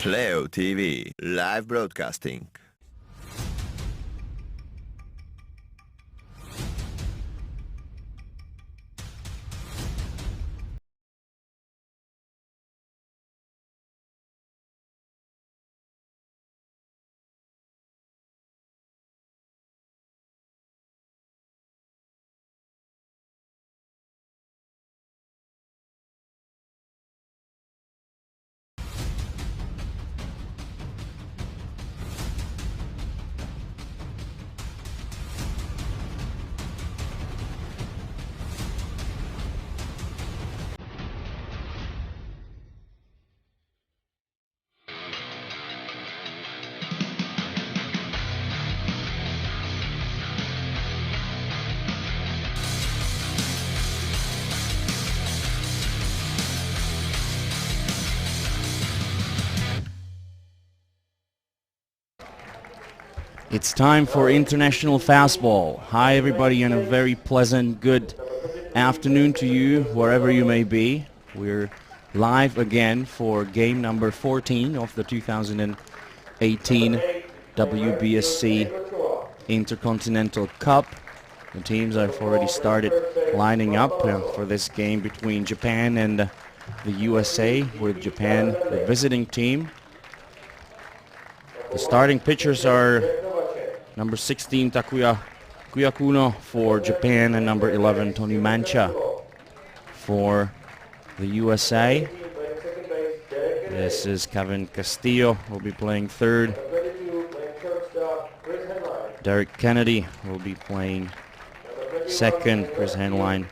Playo.tv live broadcasting. It's time for International Fastball. Hi everybody and a very pleasant good afternoon to you wherever you may be. We're live again for game number 14 of the 2018 WBSC Intercontinental Cup. The teams have already started lining up for this game between Japan and the USA, with Japan the visiting team. The starting pitchers are number 16 Takuya Kuyakuno for Japan and number 11 Tony Mancha for the USA. This is Kevin Castillo, will be playing third. Derek Kennedy will be playing second. Chris Henline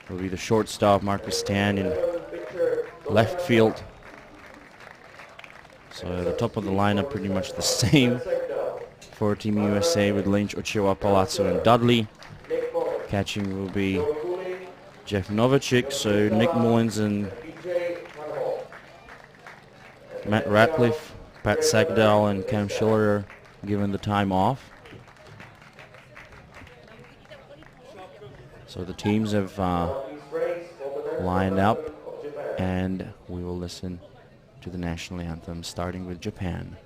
will be the shortstop. Marcus Tan in left field. So the top of the lineup pretty much the same for Team USA, with Lynch, Ochoa, Palazzo and Dudley. Catching will be Jeff Novacek, so Nick Mullins and Matt Ratliff, Pat Sagdahl and Cam Schiller are given the time off. So the teams have lined up, and we will listen to the national anthem, starting with Japan.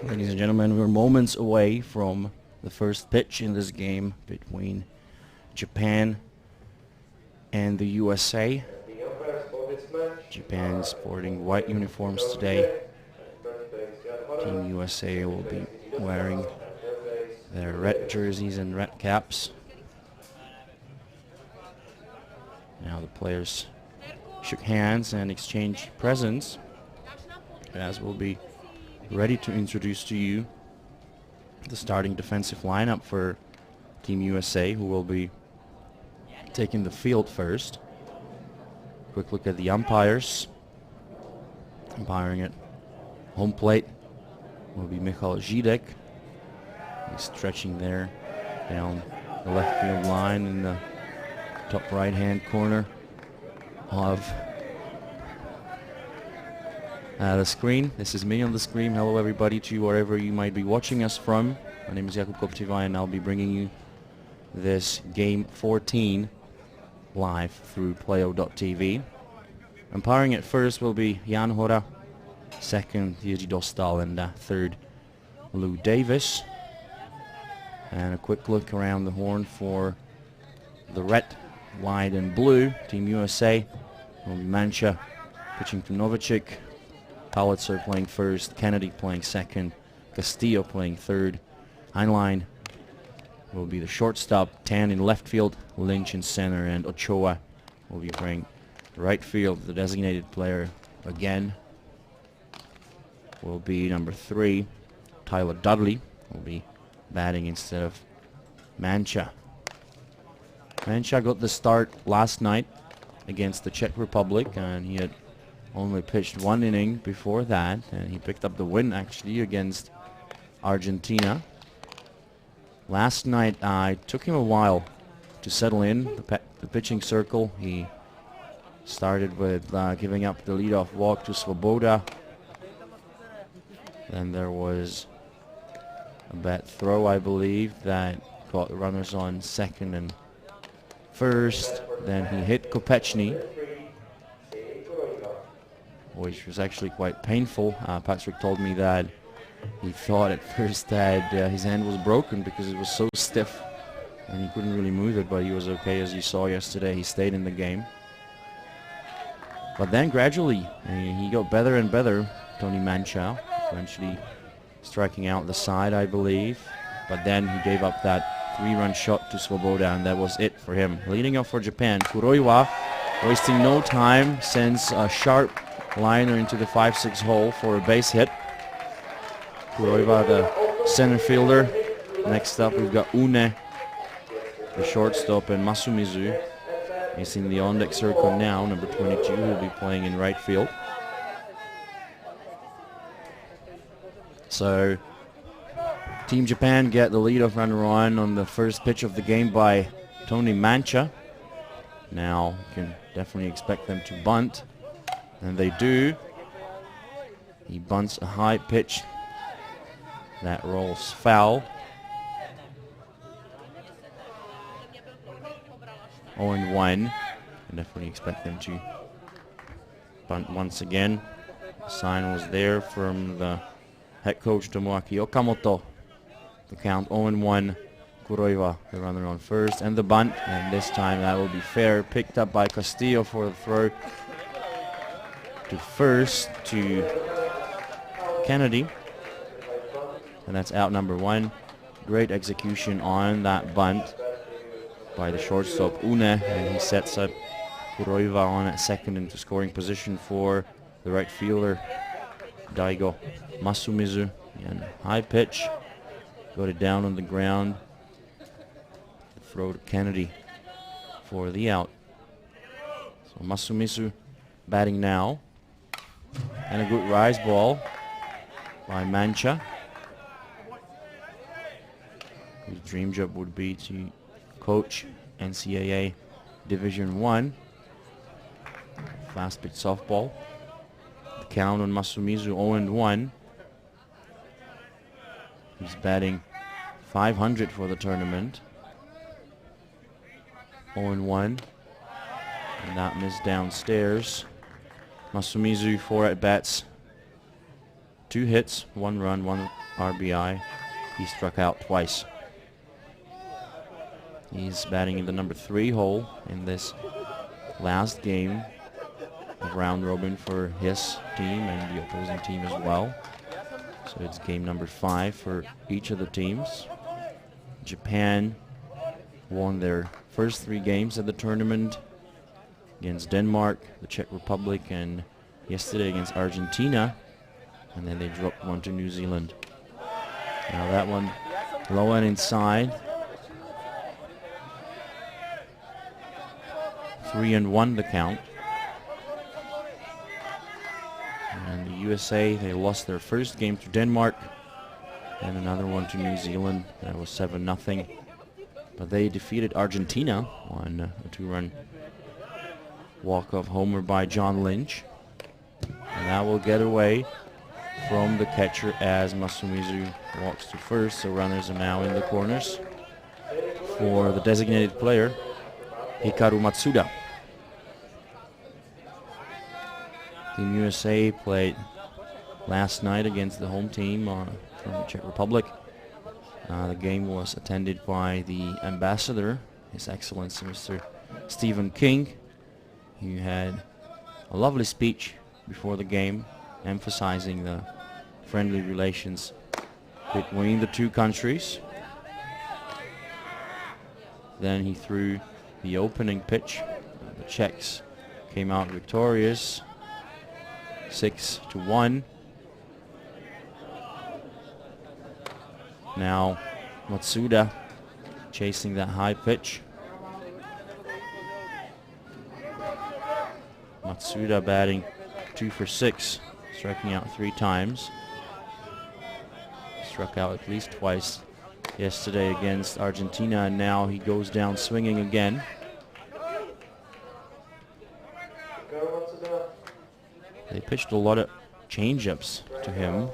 Ladies and gentlemen, we're moments away from the first pitch in this game between Japan and the USA. Japan sporting white uniforms today. Team USA will be wearing their red jerseys and red caps. Now the players shook hands and exchanged presents, as we'll be ready to introduce to you the starting defensive lineup for Team USA, who will be taking the field first. Quick look at the umpires. Umpiring at home plate will be Michal Žídek. He's stretching there down the left field line in the top right hand corner of the screen. This is me on the screen. Hello everybody to you wherever you might be watching us from. My name is Jakub Kopčeva and I'll be bringing you this game 14 live through Playo.tv. Umpiring at first will be Jan Hora, second Jiří Dostal, and third Lou Davis. And a quick look around the horn for the red, white and blue. Team USA will be Mancha pitching to Novacek, Palitzer playing first, Kennedy playing second, Castillo playing third. Heinlein will be the shortstop, Tan in left field, Lynch in center, and Ochoa will be playing right field. The designated player again will be number 3, Tyler Dudley, will be batting instead of Mancha. Mancha got the start last night against the Czech Republic, and he had only pitched 1 inning before that, and he picked up the win actually against Argentina. Last night it took him a while to settle in the pitching circle. He started with giving up the leadoff walk to Svoboda. Then there was a bad throw, I believe, that caught the runners on second and first. Then he hit Kopečný, which was actually quite painful. Patrick told me that he thought at first that his hand was broken because it was so stiff and he couldn't really move it, but he was okay. As you saw yesterday, he stayed in the game. But then gradually he got better and better, Tony Mancha, eventually striking out the side, I believe. But then he gave up that 3-run shot to Svoboda, and that was it for him. Leading off for Japan, Kuroiwa, wasting no time, sends a sharp liner into the 5-6 hole for a base hit. Kuroiwa, the center fielder. Next up, we've got Une, the shortstop, and Masumizu is in the on-deck circle now. Number 22 will be playing in right field. So, Team Japan get the leadoff runner on the first pitch of the game by Tony Mancha. Now, you can definitely expect them to bunt, and they do. He bunts a high pitch that rolls foul. 0-1. Can definitely expect them to bunt once again. The sign was there from the head coach Tomoaki Okamoto. The count 0-1. Kuroiwa, the runner on first, and the bunt, and this time that will be fair. Picked up by Castillo for the throw to first to Kennedy, and that's out number 1. Great execution on that bunt by the shortstop Une, and he sets up Kuroiwa on at second into scoring position for the right fielder Daigo Masumizu. And high pitch, got it down on the ground. Throw to Kennedy for the out. So Masumizu batting now, and a good rise ball by Mancha, whose dream job would be to coach NCAA Division 1 fast pitch softball. The count on Masumizu 0-1. He's batting .500 for the tournament. 0-1. And that missed downstairs. Masumizu 4 at-bats 2 hits, 1 run, 1 RBI. He struck out twice. He's batting in the number 3 hole in this last game of round robin for his team and the opposing team as well. So it's game number 5 for each of the teams. Japan won their first 3 games at the tournament against Denmark, the Czech Republic, and yesterday against Argentina. And then they dropped 1 to New Zealand. Now that one low and inside. 3-1 the count. And the USA, they lost their first game to Denmark and another one to New Zealand. That was 7-0. But they defeated Argentina on a 2-run walk-off homer by John Lynch. And that will get away from the catcher as Masumizu walks to first. So runners are now in the corners for the designated player, Hikaru Matsuda. Team USA played last night against the home team from the Czech Republic. The game was attended by the ambassador, His Excellency Mr. Stephen King, who had a lovely speech before the game emphasizing the friendly relations between the 2 countries. Then he threw the opening pitch. The Czechs came out victorious, 6-1. Now Matsuda chasing that high pitch. Matsuda batting 2 for 6, striking out 3 times. Struck out at least twice yesterday against Argentina, and now he goes down swinging again. They pitched a lot of change-ups to him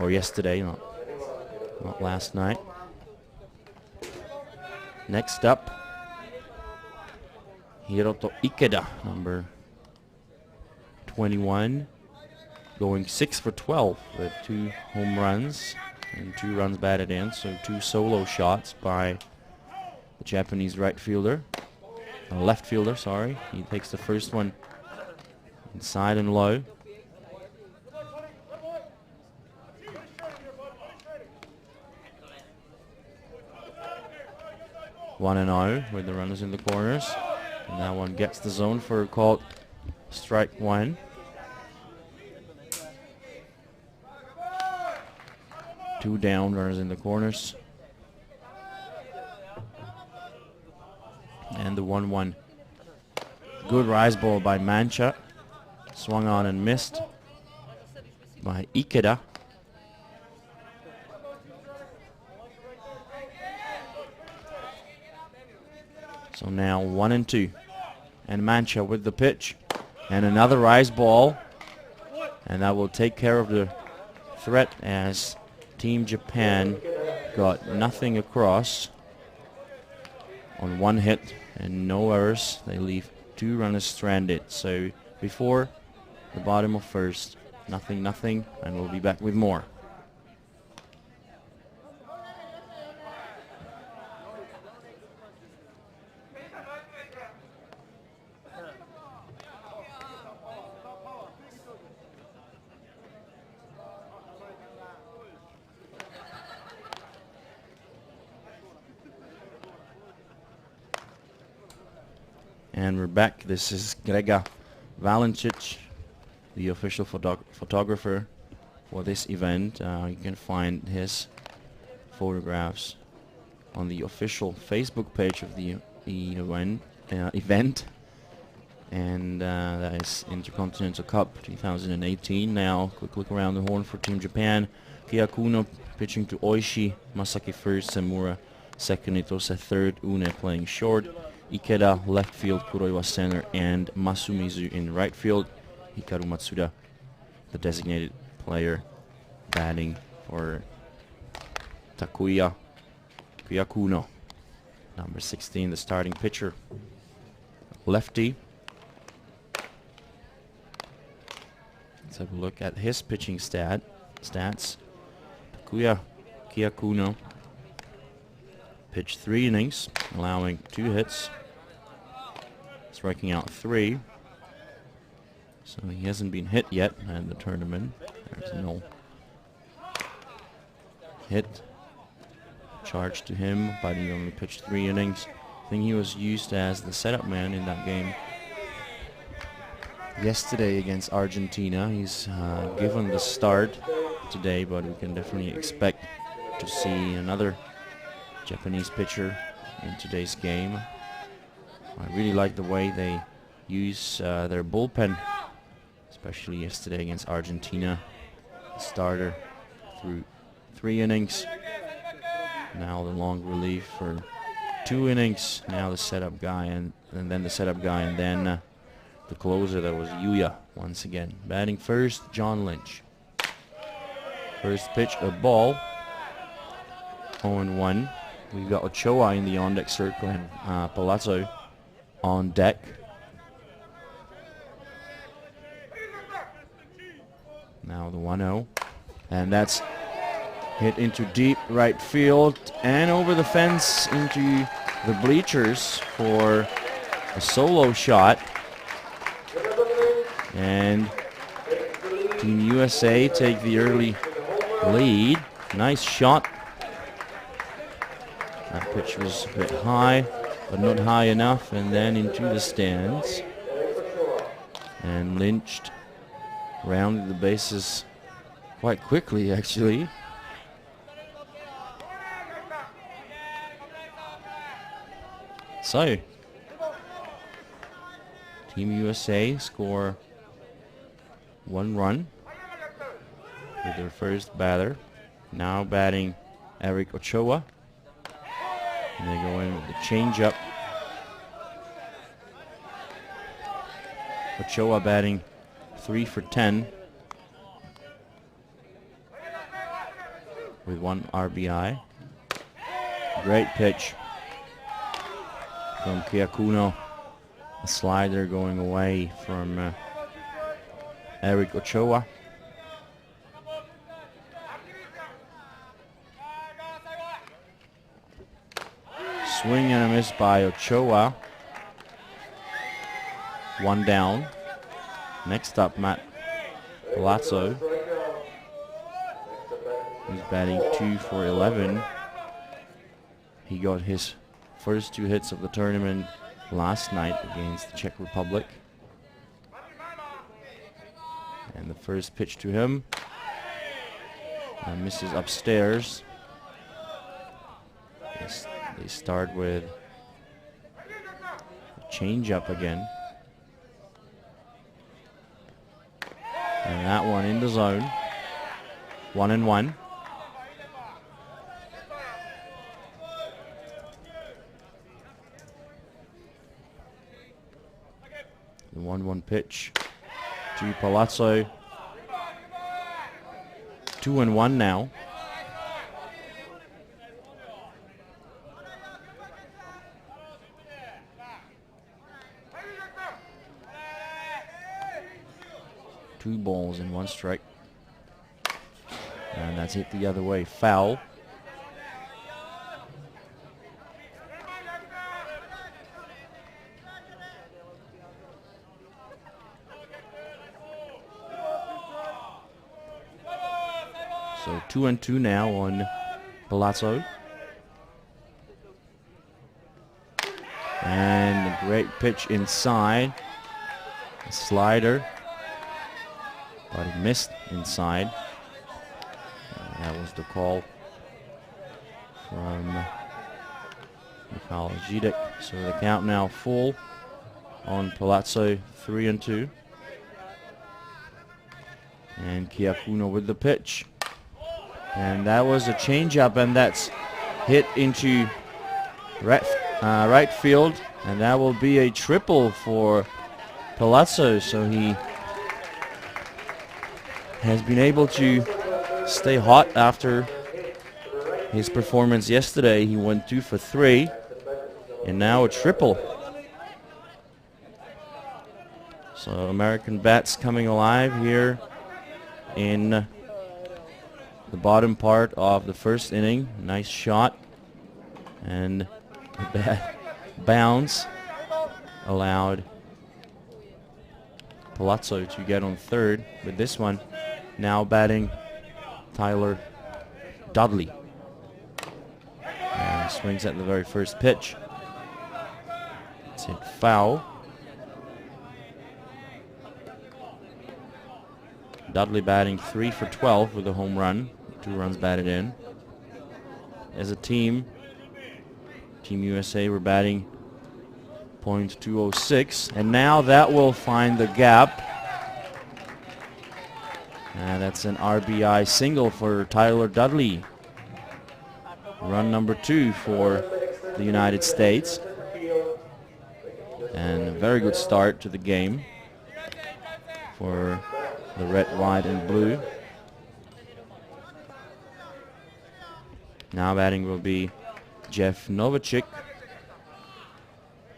yesterday, not last night. Next up, Hiroto Ikeda, number 21, going 6 for 12 with 2 home runs and 2 runs batted in, so 2 solo shots by the Japanese left fielder, sorry. He takes the first one inside and low. One and 0 with the runners in the corners. And that one gets the zone for a called strike 1. Two down, runners in the corners. And the 1-1. Good rise ball by Mancha. Swung on and missed by Ikeda. So now 1-2. And Mancha with the pitch. And another rise ball. And that will take care of the threat as Team Japan got nothing across on 1 hit and no errors. They leave 2 runners stranded. So before the bottom of first, 0-0, and we'll be back with more. And we're back. This is Grega Valencic, the official photographer for this event. You can find his photographs on the official Facebook page of the event. And that is Intercontinental Cup 2018. Now, quick look around the horn for Team Japan. Kyakuno pitching to Oishi, Masaki first, Semura second, Itose third, Une playing short. Ikeda left field, Kuroiwa center, and Masumizu in right field. Hikaru Matsuda, the designated player, batting for Takuya Kyakuno. Number 16, the starting pitcher. Lefty. Let's have a look at his pitching stats. Takuya Kiakuno pitched 3 innings, allowing 2 hits, striking out 3. So he hasn't been hit yet in the tournament. There's no hit charged to him, but he only pitched 3 innings. I think he was used as the setup man in that game yesterday against Argentina. He's given the start today, but we can definitely expect to see another Japanese pitcher in today's game. I really like the way they use their bullpen, especially yesterday against Argentina. The starter through 3 innings. Now the long relief for 2 innings. Now the setup guy, and then the setup guy, and then the closer, that was Yuya once again. Batting first, John Lynch. First pitch, a ball. 0-1. We've got Ochoa in the on-deck circle and Palazzo on deck. Now the 1-0. And that's hit into deep right field and over the fence into the bleachers for a solo shot. And Team USA take the early lead. Nice shot. That pitch was a bit high, but not high enough, and then into the stands. And Lynch rounded the bases quite quickly, actually. So, Team USA score 1 run with their first batter. Now batting Eric Ochoa. And they go in with the changeup. Ochoa batting 3 for 10 with 1 RBI. Great pitch from Kiakuno. A slider going away from Eric Ochoa. Swing and a miss by Ochoa. 1 down. Next up, Matt Palazzo. He's batting 2 for 11. He got his first 2 hits of the tournament last night against the Czech Republic. And the first pitch to him misses upstairs. They start with a change-up again. And that one in the zone. 1-1. The 1-1 pitch to Palazzo. 2-1 now. Two balls and 1 strike. And that's hit the other way. Foul. So 2-2 now on Palazzo. And a great pitch inside. A slider. But he missed inside. That was the call from Mikhail Zidek. So the count now full on Palazzo, 3-2. And Kiakuno with the pitch. And that was a changeup, and that's hit into right field. And that will be a triple for Palazzo. So he has been able to stay hot after his performance yesterday. He went 2 for 3, and now a triple. So American bats coming alive here in the bottom part of the first inning. Nice shot, and a bad bounce allowed Palazzo to get on third. With this one, now batting Tyler Dudley. And swings at the very first pitch. It's hit foul. Dudley batting 3 for 12 with a home run. 2 runs batted in. As a team, Team USA were batting .206, and now that will find the gap. And that's an RBI single for Tyler Dudley. Run number 2 for the United States. And a very good start to the game for the red, white, and blue. Now batting will be Jeff Novacek,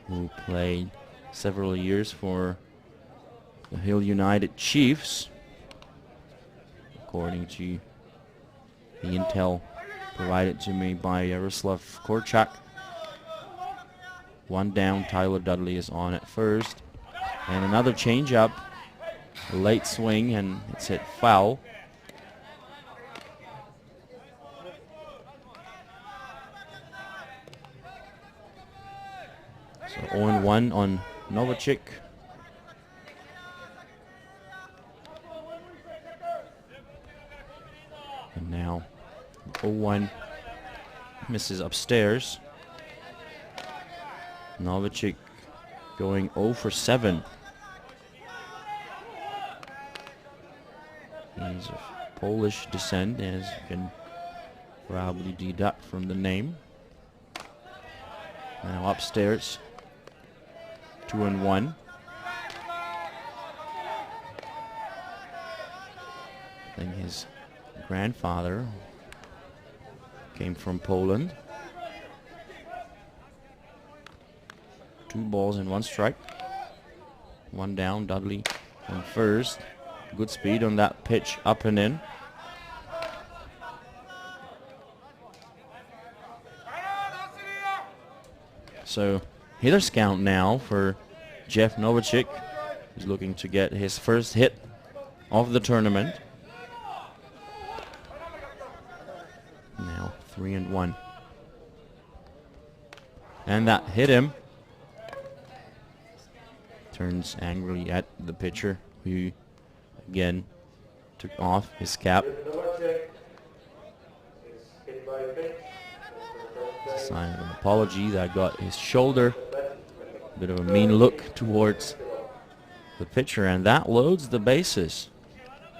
who played several years for the Hill United Chiefs, according to the intel provided to me by Yaroslav Korchak. 1 down, Tyler Dudley is on at first. And another changeup, a late swing, and it's hit foul. So 0-1 on Novacek. And now 0-1 misses upstairs. Novacek going 0 for 7. He's of Polish descent, as you can probably deduct from the name. Now upstairs, 2-1. I think his grandfather came from Poland. 2 balls and 1 strike. 1 down, Dudley on first. Good speed on that pitch, up and in. So hitter's count now for Jeff Novacek, who's looking to get his first hit of the tournament. Now 3-1. And that hit him. Turns angrily at the pitcher, who again took off his cap. It's a sign of an apology that got his shoulder. Bit of a mean look towards the pitcher, and that loads the bases.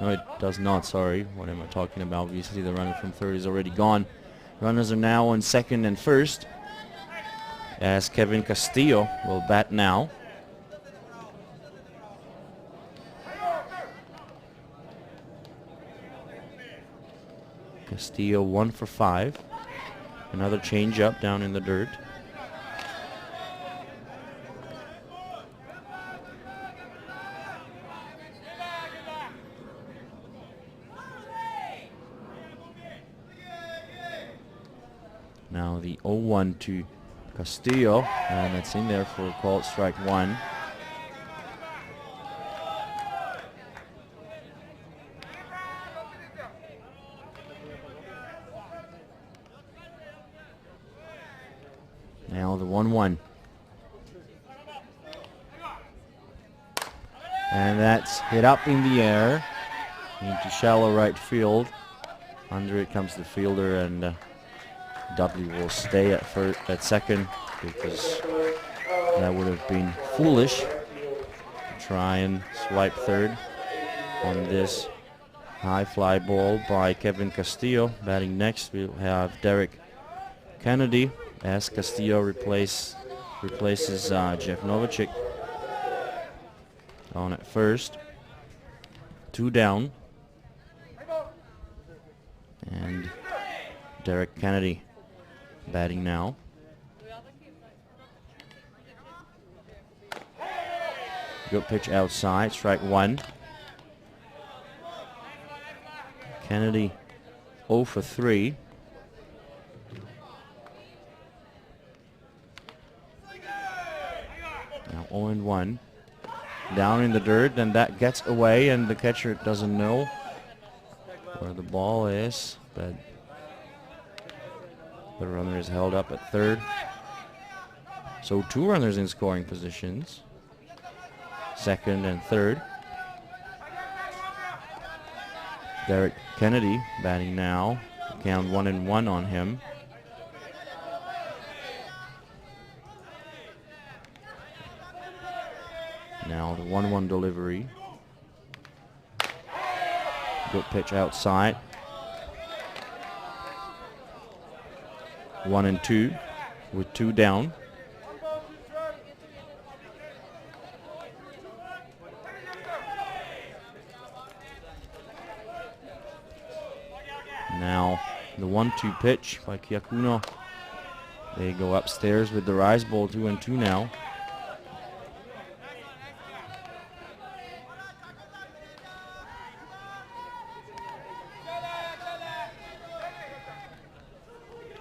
No, it does not, sorry. What am I talking about? Obviously the runner from third is already gone. Runners are now on second and first, as Kevin Castillo will bat now. Castillo 1 for 5. Another change up down in the dirt. Now the 0-1 to Castillo, and that's in there for a called strike 1. Now the 1-1. And that's hit up in the air into shallow right field. Under it comes the fielder, and Dudley will stay at second, because that would have been foolish to try and swipe third on this high fly ball by Kevin Castillo. Batting next, we'll have Derek Kennedy, as Castillo replaces Jeff Novacek on at first. 2 down, and Derek Kennedy batting now. Good pitch outside, strike 1. Kennedy 0 for 3. Now 0 and 1. Down in the dirt, and that gets away, and the catcher doesn't know where the ball is, but the runner is held up at third. So 2 runners in scoring positions, second and third. Derek Kennedy batting now. Count 1 and 1 on him. Now the 1-1 delivery. Good pitch outside. 1 and 2 with 2 down. Now the 1-2 pitch by Kyakuno. They go upstairs with the rise ball. 2 and 2 now.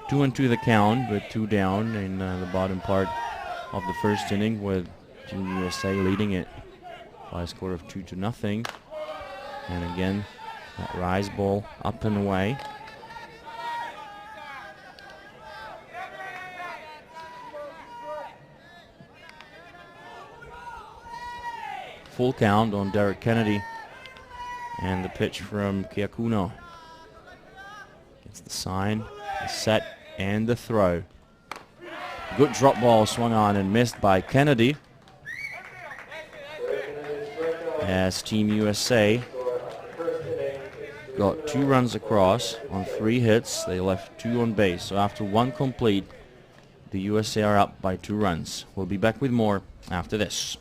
Two and 2 the count, with 2 down in the bottom part of the first inning, with Team USA leading it by a score of 2-0. And again, that rise ball up and away. Full count on Derek Kennedy, and the pitch from Kyakuno. Gets the sign, the set, and the throw. Good drop ball swung on and missed by Kennedy, as Team USA got 2 runs across on 3 hits. They left 2 on base. So after 1 complete, the USA are up by 2 runs. We'll be back with more after this.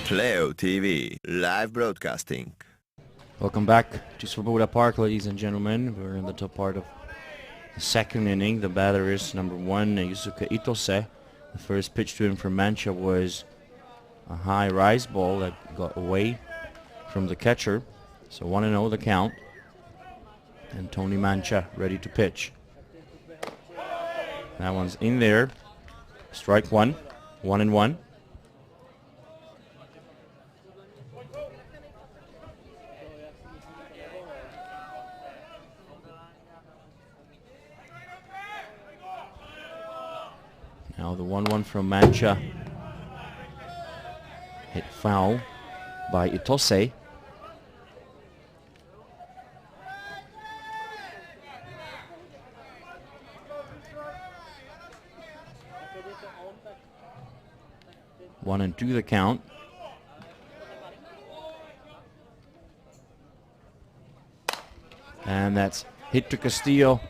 Playo.tv, live broadcasting. Welcome back to Svoboda Park, ladies and gentlemen. We're in the top part of the second inning. The batter is number 1, Yusuke Itose. The first pitch to him from Mancha was a high rise ball that got away from the catcher. So 1-0 the count. And Tony Mancha ready to pitch. That one's in there. Strike 1, 1-1. Now the 1-1 from Mancha. Hit foul by Itose. One and 2 the count. And that's hit to Castillo.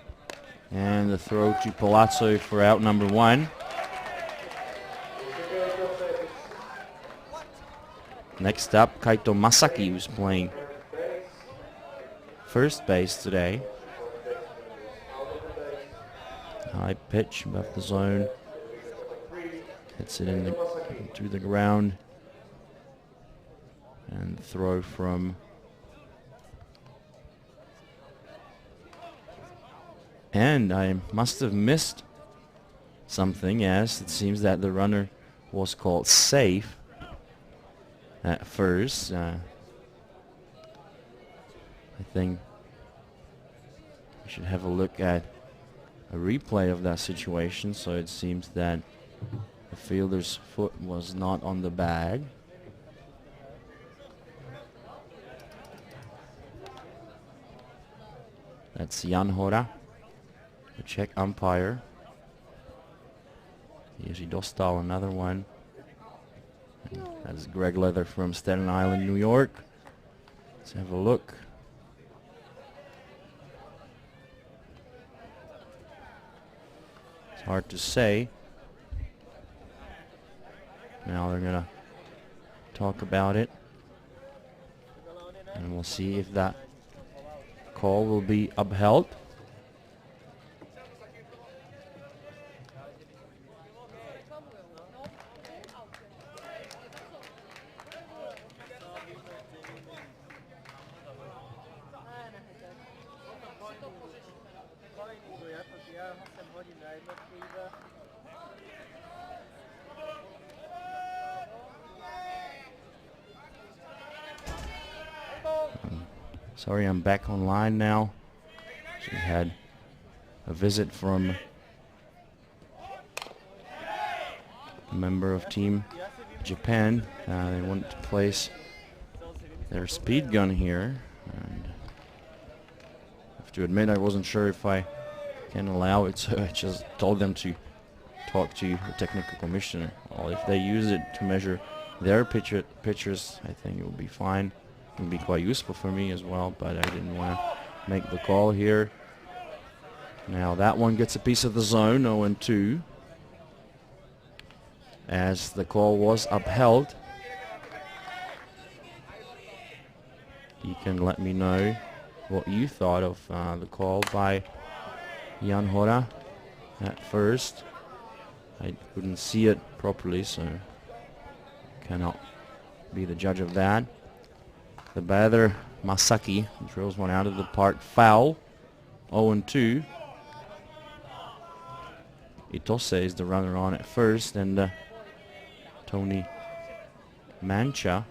And the throw to Palazzo for out number 1. Next up, Kaito Masaki, who's playing first base today. high pitch above the zone. Hits it into the ground. And throw from and I must have missed something, as it seems that the runner was called safe at first. I think we should have a look at a replay of that situation. So it seems that the fielder's foot was not on the bag. That's Jan Hora, the Czech umpire. Jiří Dostal, another one. And that's Greg Leather from Staten Island, New York. Let's have a look. It's hard to say. Now they're going to talk about it. And we'll see if that call will be upheld. Sorry, I'm back online now. We had a visit from a member of Team Japan. They wanted to place their speed gun here. And I have to admit, I wasn't sure if I can allow it, so I just told them to talk to the technical commissioner. Well, if they use it to measure their pitchers, I think it will be fine. It would be quite useful for me as well, but I didn't want to make the call here. Now that one gets a piece of the zone, 0-2. As the call was upheld. You can let me know what you thought of the call by Jan Hora at first. I couldn't see it properly, so cannot be the judge of that. The batter, Masaki, drills one out of the park. Foul. 0-2. Itose is the runner on at first, and Tony Mancha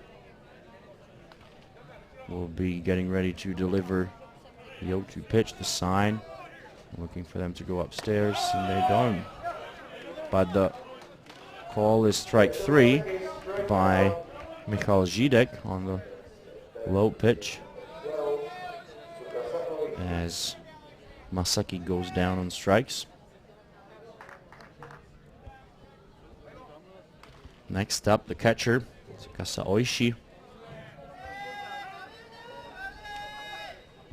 will be getting ready to deliver the 0-2 pitch, the sign. Looking for them to go upstairs, and they don't. But the call is strike 3 by Michal Židek on the low pitch, as Masaki goes down on strikes. Next up, the catcher, Tsukasa Oishi.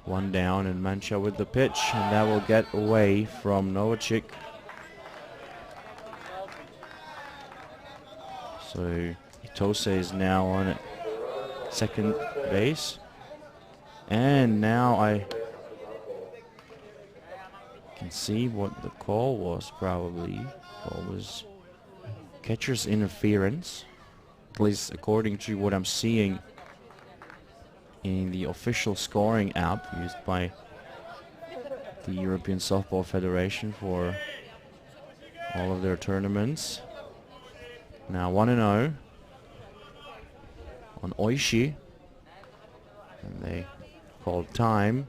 One down, and Mancha with the pitch, and that will get away from Novacek. So Itose is now on at second base, and now I can see what the call was. Probably call was catcher's interference, at least according to what I'm seeing in the official scoring app used by the European Softball Federation for all of their tournaments. Now 1-0 on Oishi, and they called time.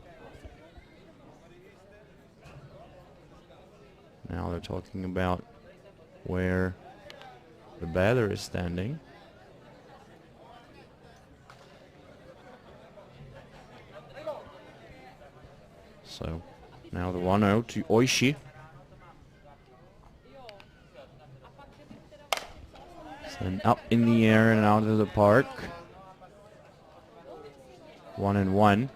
Now they're talking about where the batter is standing. So now the 1-0 to Oishi. And up in the air and out of the park. 1-1.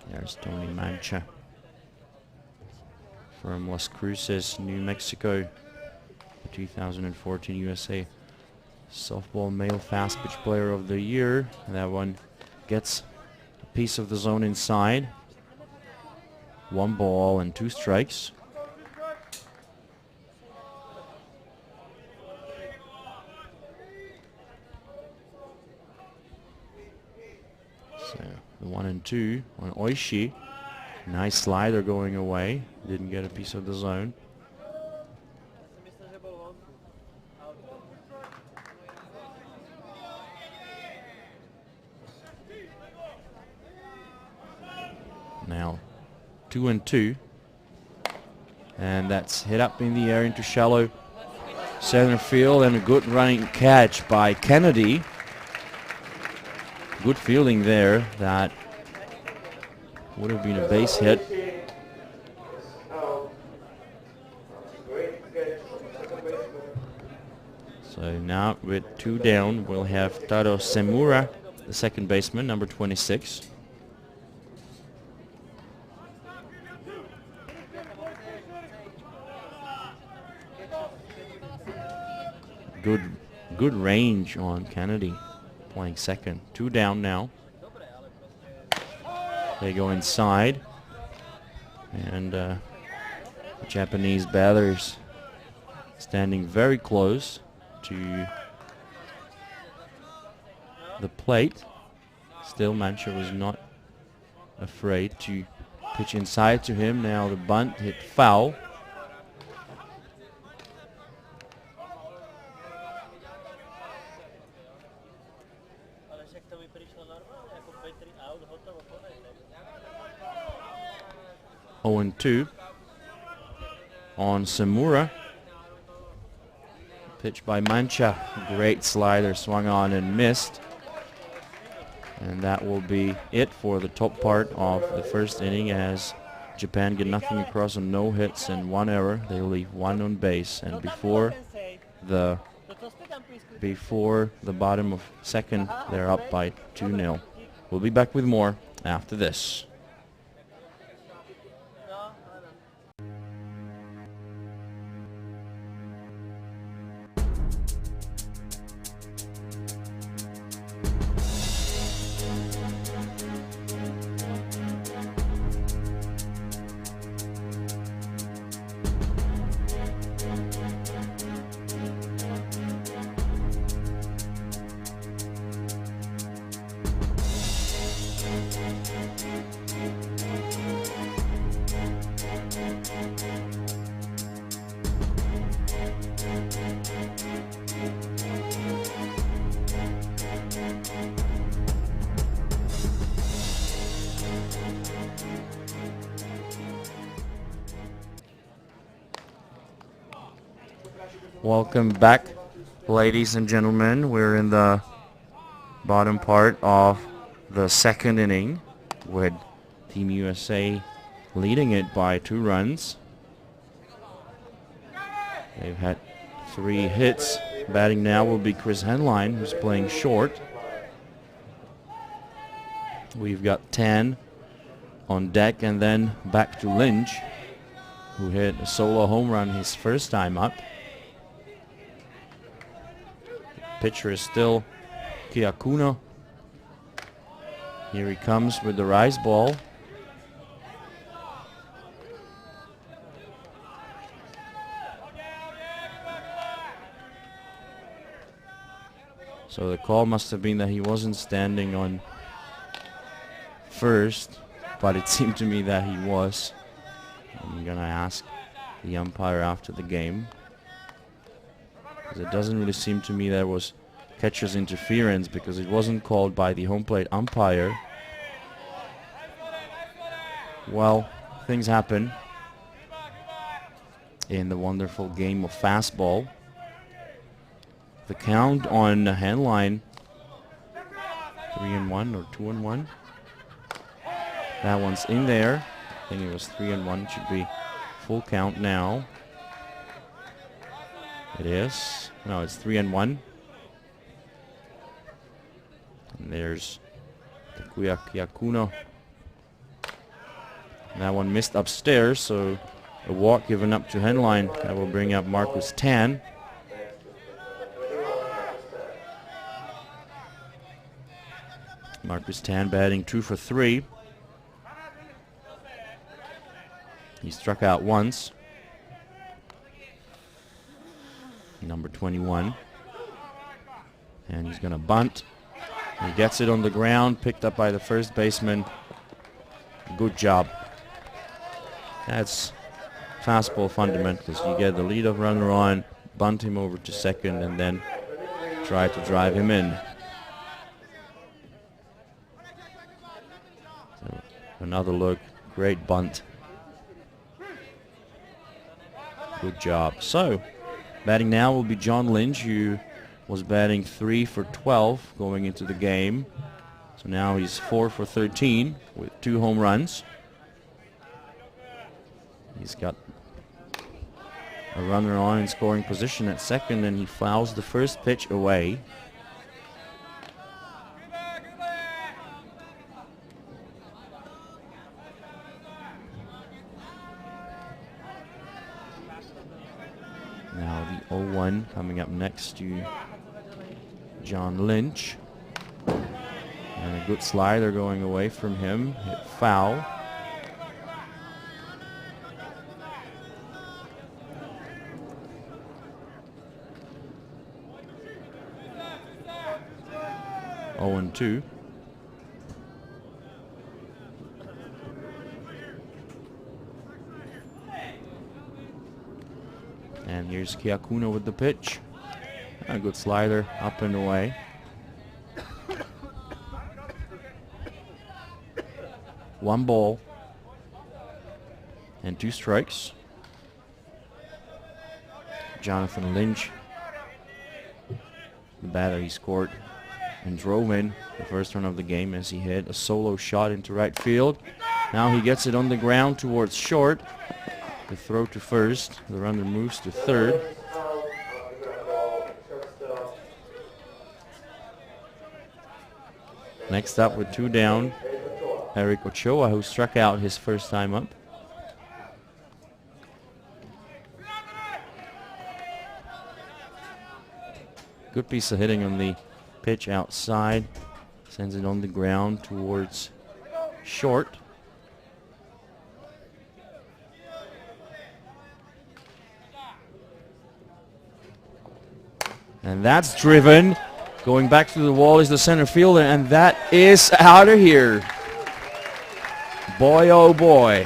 There's Tony Mancha. from Las Cruces, New Mexico, 2014 USA Softball Male Fast Pitch Player of the Year. That one gets a piece of the zone inside. 1 ball and 2 strikes. So the 1 and 2 on Oishi. Nice slider going away. Didn't get a piece of the zone. Now 2 and 2. And that's hit up in the air into shallow center field, and a good running catch by Kennedy. Good fielding there. That would have been a base hit. So now with 2 down, we'll have Taro Semura, the second baseman, number 26. Good range on Kennedy, playing second. 2 down now. They go inside, and the Japanese batters standing very close to the plate. Still, Mancha was not afraid to pitch inside to him. Now the bunt hit foul. And 2 on Samura. Pitch by Mancha. Great slider, swung on and missed. And that will be it for the top part of the first inning, as Japan get nothing across on no hits and 1 error. They leave 1 on base, and before the bottom of second, they're up by 2-0. We'll be back with more after this. Welcome back, ladies and gentlemen. We're in the bottom part of the second inning, with Team USA leading it by 2 runs. They've had 3 hits. Batting now will be Chris Henline, who's playing short. We've got 10 on deck, and then back to Lynch, who hit a solo home run his first time up. Pitcher is still Kiakuno. Here he comes with the rise ball. So the call must have been that he wasn't standing on first, but it seemed to me that he was. I'm gonna ask the umpire after the game, because it doesn't really seem to me there was catcher's interference, because it wasn't called by the home plate umpire. Well, things happen in the wonderful game of fastball. The count on Henline, 3-1 or 2-1. That one's in there. I think it was 3-1. It should be full count now. It is. No, it's 3-1. And there's Takuya Kyakuno. That one missed upstairs, so A walk given up to Henline. That will bring up Marcus Tan. Marcus Tan batting 2 for 3. He struck out once. Number 21. And he's going to bunt. He gets it on the ground, picked up by the first baseman. Good job. That's fastball fundamentals. You get the leadoff runner on, bunt him over to second, and then try to drive him in. So another look. Great bunt. Good job. So, batting now will be John Lynch, who was batting 3 for 12 going into the game. So now he's 4 for 13 with 2 home runs. He's got a runner on in scoring position at second, and he fouls the first pitch away. Now the 0-1 coming up next to John Lynch. And a good slider going away from him. Hit foul. Oh and 2. And here's Kiakuna with the pitch. A good slider up and away. One ball and 2 strikes. Jonathan Lynch, the batter, he scored and drove in the first run of the game as he hit a solo shot into right field. Now he gets it on the ground towards short. The throw to first. The runner moves to third. Next up with 2 down, Eric Ochoa, who struck out his first time up. Good piece of hitting on the pitch outside. Sends it on the ground towards short. And that's driven. Going back to the wall is the center fielder, and that is out of here. Boy, oh boy.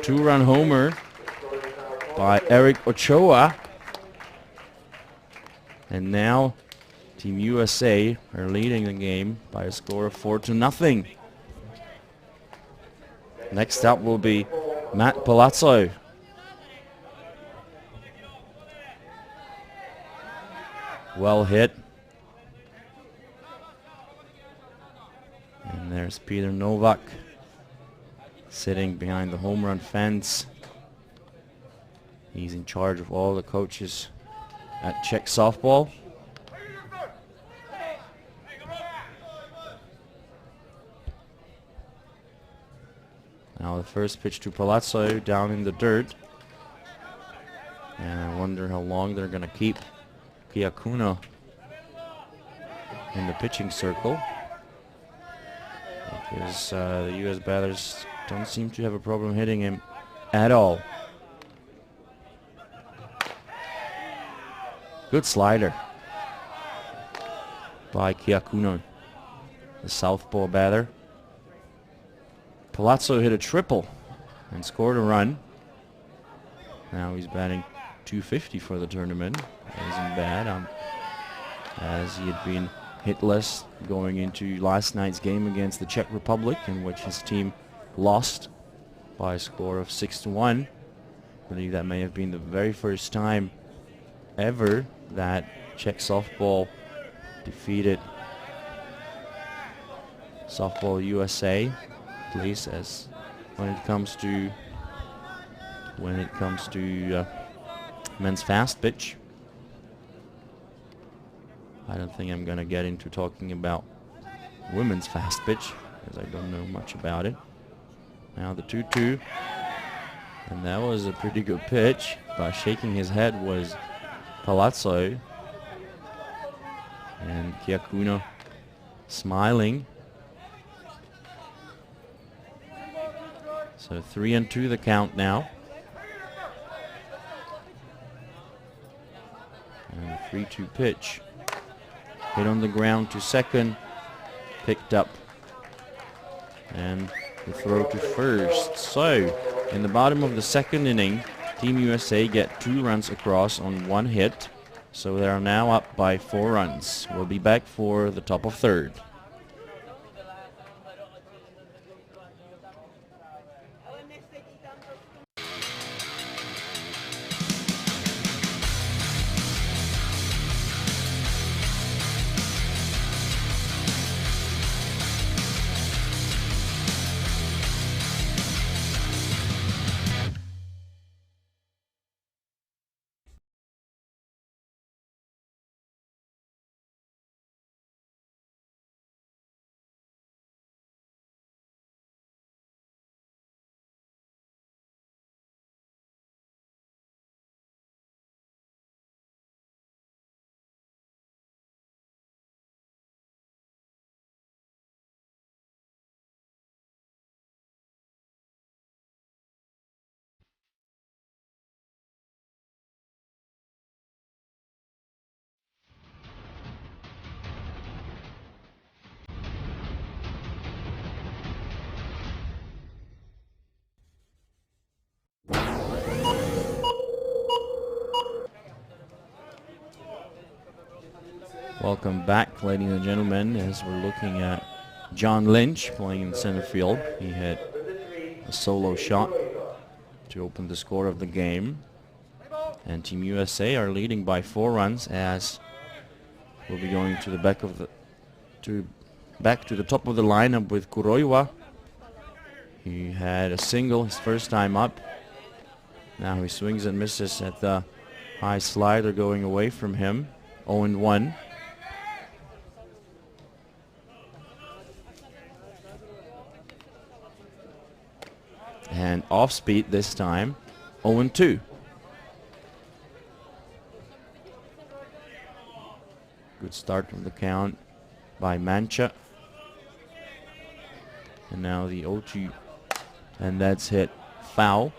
Two-run homer by Eric Ochoa. And now Team USA are leading the game by a score of 4-0. Next up will be Matt Palazzo. Well hit. And there's Peter Novak sitting behind the home run fence. He's in charge of all the coaches at Czech softball. Now the first pitch to Palazzo down in the dirt. And I wonder how long they're going to keep Kiakuna in the pitching circle, because the U.S. batters don't seem to have a problem hitting him at all. Good slider by Kiakuna, the southpaw batter. Palazzo hit a triple and scored a run. Now he's batting .250 for the tournament. That isn't bad, as he had been hitless going into last night's game against the Czech Republic, in which his team lost by a score of 6-1. I believe that may have been the very first time ever that Czech softball defeated Softball USA. At least as when it comes to men's fast pitch. I don't think I'm gonna get into talking about women's fast pitch, because I don't know much about it. Now the 2-2, and that was a pretty good pitch, but shaking his head was Palazzo, and Kiakuno smiling. So 3-2 the count now. And the 3-2 pitch. Hit on the ground to second. Picked up. And the throw to first. So, in the bottom of the second inning, Team USA get 2 runs across on 1 hit. So they are now up by 4 runs. We'll be back for the top of third. Welcome back, ladies and gentlemen, as we're looking at John Lynch playing in center field. He hit a solo shot to open the score of the game. And Team USA are leading by 4 runs, as we'll be going to the back of the back to the top of the lineup with Kuroiwa. He had a single his first time up. Now he swings and misses at the high slider going away from him. 0-1. And off speed this time, 0-2. Good start from the count by Mancha. And now the 0-2, and that's hit foul.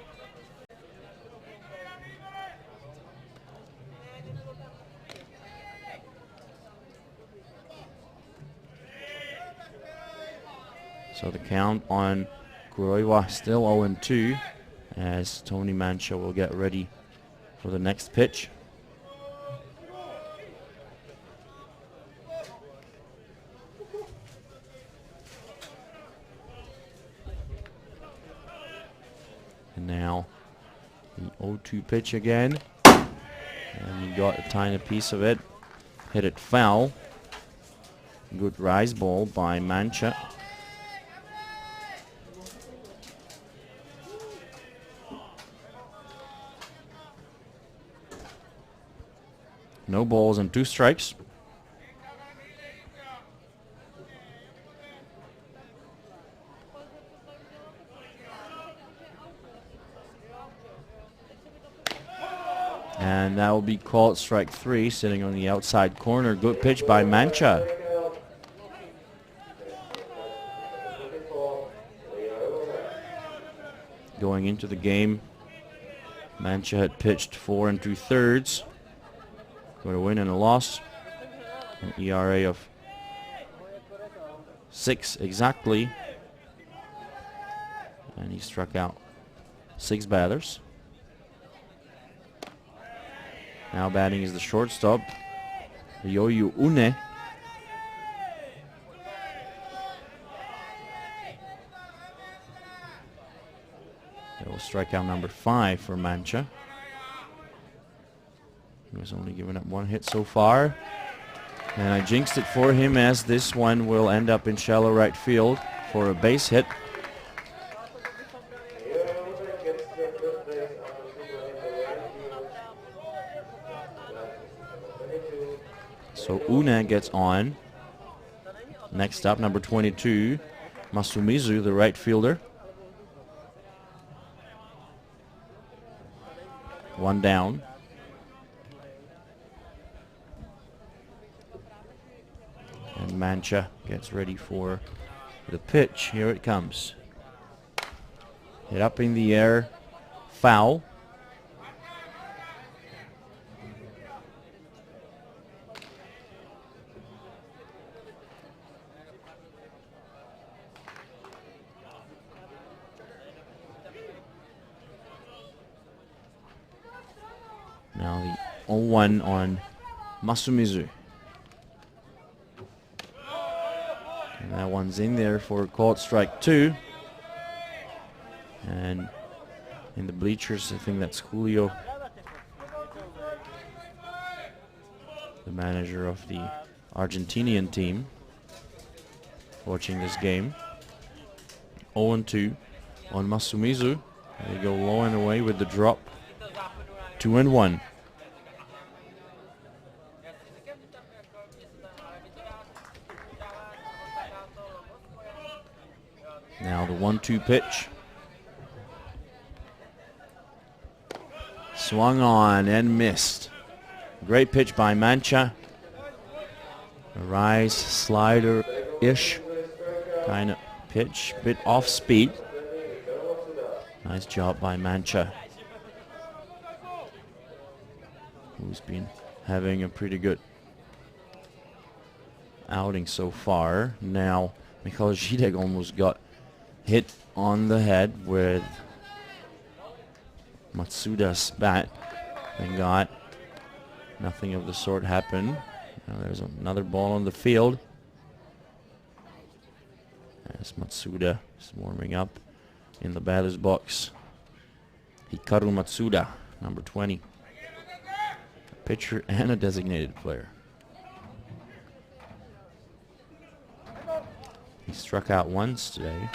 So the count on Kuroiwa still 0-2, as Tony Mancha will get ready for the next pitch. And now the 0-2 pitch again, and he got a tiny piece of it, hit it foul. Good rise ball by Mancha. No balls and 2 strikes. And that will be called strike 3, sitting on the outside corner. Good pitch by Mancha. Going into the game, Mancha had pitched 4 2/3. Got a win and a loss. An ERA of 6 exactly. And he struck out 6 batters. Now batting is the shortstop, Yoyu Une. That was strikeout number 5 for Mancha. He was only given up 1 hit so far. And I jinxed it for him, as this one will end up in shallow right field for a base hit. So Une gets on. Next up, number 22, Masumizu, the right fielder. One down. And Mancha gets ready for the pitch. Here it comes. Hit up in the air. Foul. Now the 0-1 on Masumizu. And that one's in there for caught strike 2. And in the bleachers, I think that's Julio, the manager of the Argentinian team, watching this game. 0-2 on Masumizu. They go low and away with the drop. 2-1. Now the 1-2 pitch. Swung on and missed. Great pitch by Mancha. A rise slider-ish kind of pitch, bit off speed. Nice job by Mancha, who's been having a pretty good outing so far. Now Michal Židek almost got hit on the head with Matsuda's bat. Thank God nothing of the sort happened. Now there's another ball on the field as Matsuda is warming up in the batter's box. Hikaru Matsuda, number 20. A pitcher and a designated player. He struck out once today.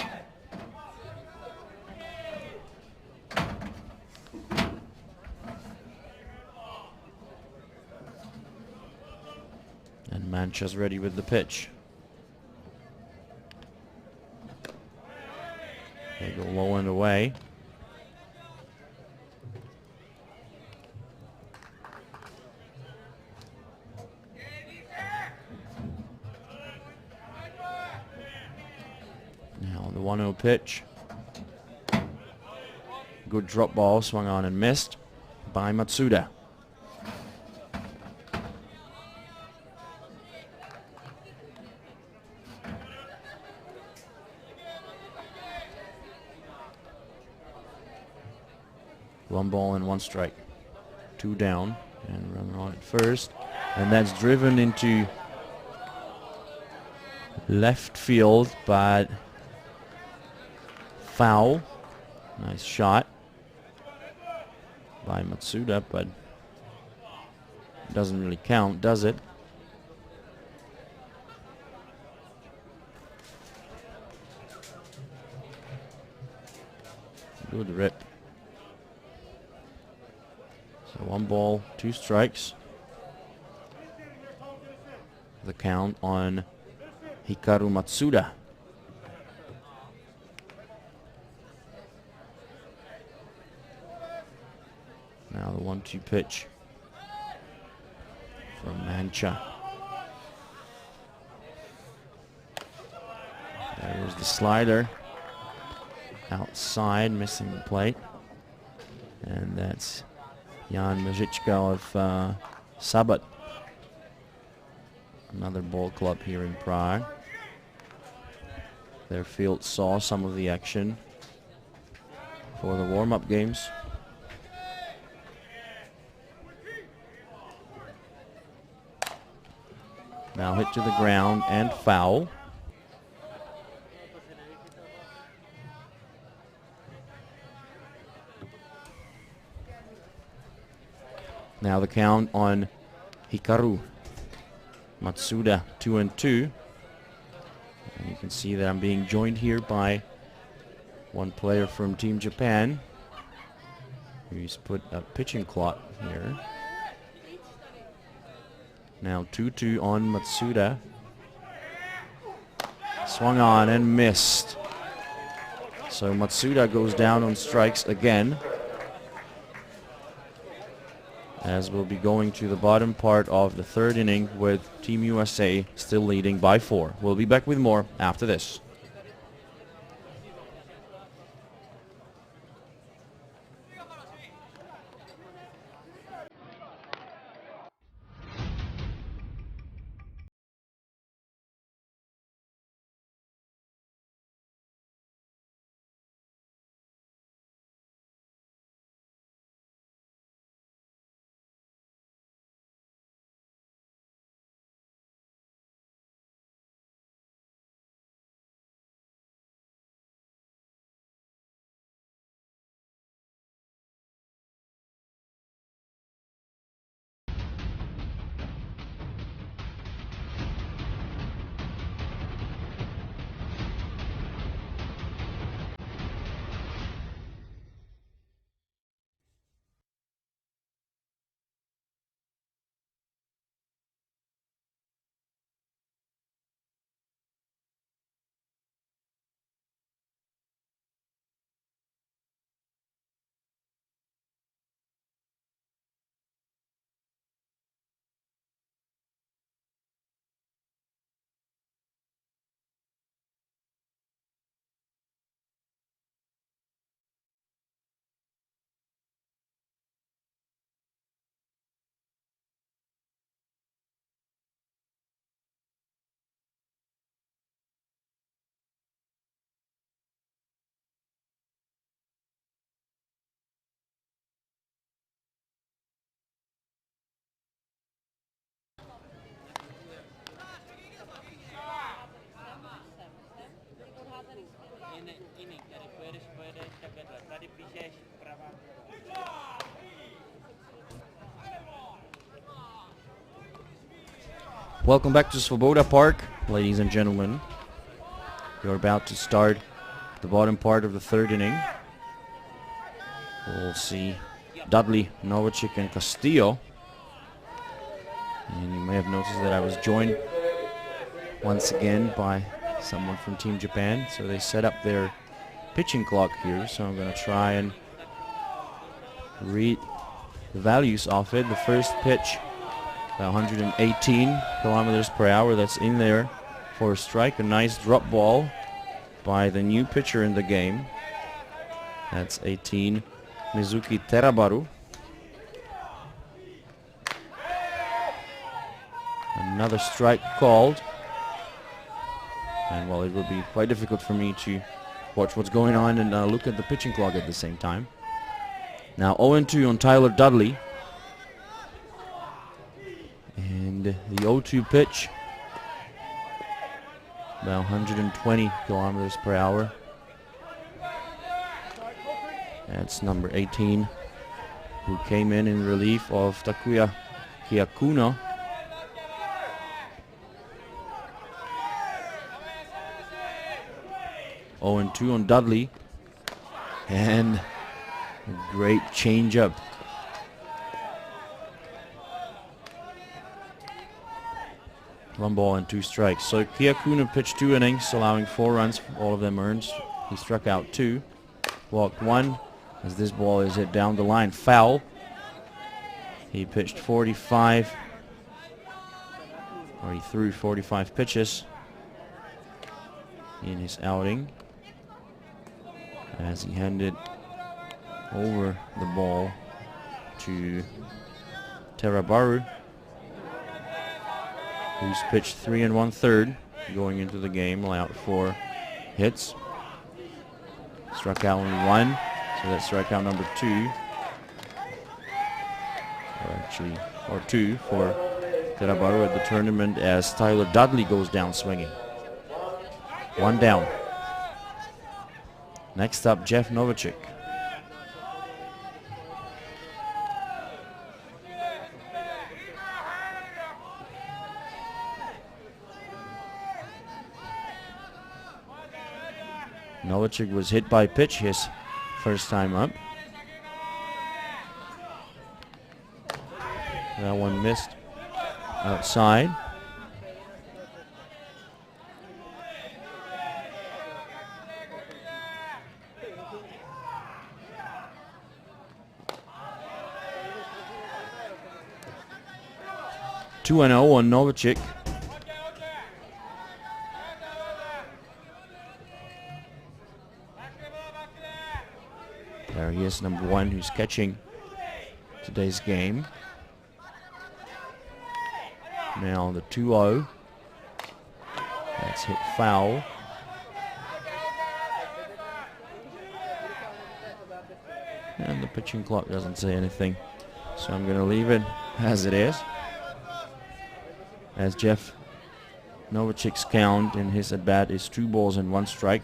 And Mancha's ready with the pitch. They go low and away. Now the 1-0 pitch. Good drop ball, swung on and missed by Matsuda. One ball and one strike. 2 down and runner on at first. And that's driven into left field, but foul. Nice shot by Matsuda, but doesn't really count, does it? Good rip. So 1 ball, 2 strikes. The count on Hikaru Matsuda. Now the 1-2 pitch from Mancha. There's the slider. Outside, missing the plate. And that's Jan Mezicka of Sabat. Another ball club here in Prague. Their field saw some of the action for the warm-up games. Now hit to the ground and foul. Now the count on Hikaru Matsuda, 2-2. And you can see that I'm being joined here by one player from Team Japan, who's put a pitching clock here. Now 2-2 on Matsuda. Swung on and missed. So Matsuda goes down on strikes again, as we'll be going to the bottom part of the third inning with Team USA still leading by 4. We'll be back with more after this. Welcome back to Svoboda Park, ladies and gentlemen. You're about to start the bottom part of the third inning. We'll see Dudley, Novacek, and Castillo. And you may have noticed that I was joined once again by someone from Team Japan. So they set up their pitching clock here. So I'm going to try and read the values of it. The first pitch, about 118 kilometers per hour. That's in there for a strike. A nice drop ball by the new pitcher in the game. That's 18, Mizuki Terabaru. Another strike called. And well, it will be quite difficult for me to watch what's going on and look at the pitching clock at the same time. Now 0-2 on Tyler Dudley. And the 0-2 pitch, about 120 kilometers per hour. That's number 18, who came in relief of Takuya Hyakuno. Oh, and 2 on Dudley, and a great changeup. One ball and 2 strikes. So Hyakuno pitched 2 innings, allowing 4 runs, all of them earned. He struck out 2, walked 1, as this ball is hit down the line, foul. He pitched 45, or he threw 45 pitches in his outing, as he handed over the ball to Terabaru, who's pitched 3 1/3 going into the game, allowed 4 hits. Struck out only 1, so that's strikeout number 2. Or 2 for Terabaru at the tournament, as Tyler Dudley goes down swinging. 1 down. Next up, Jeff Novacek. Novacek was hit by pitch his first time up. That one missed outside. Two and 0 on Novacek. There he is, number 1, who's catching today's game. Now the 2-0. That's hit foul. And the pitching clock doesn't say anything, so I'm going to leave it as it is. As Jeff Novacek's count in his at-bat is 2 balls and 1 strike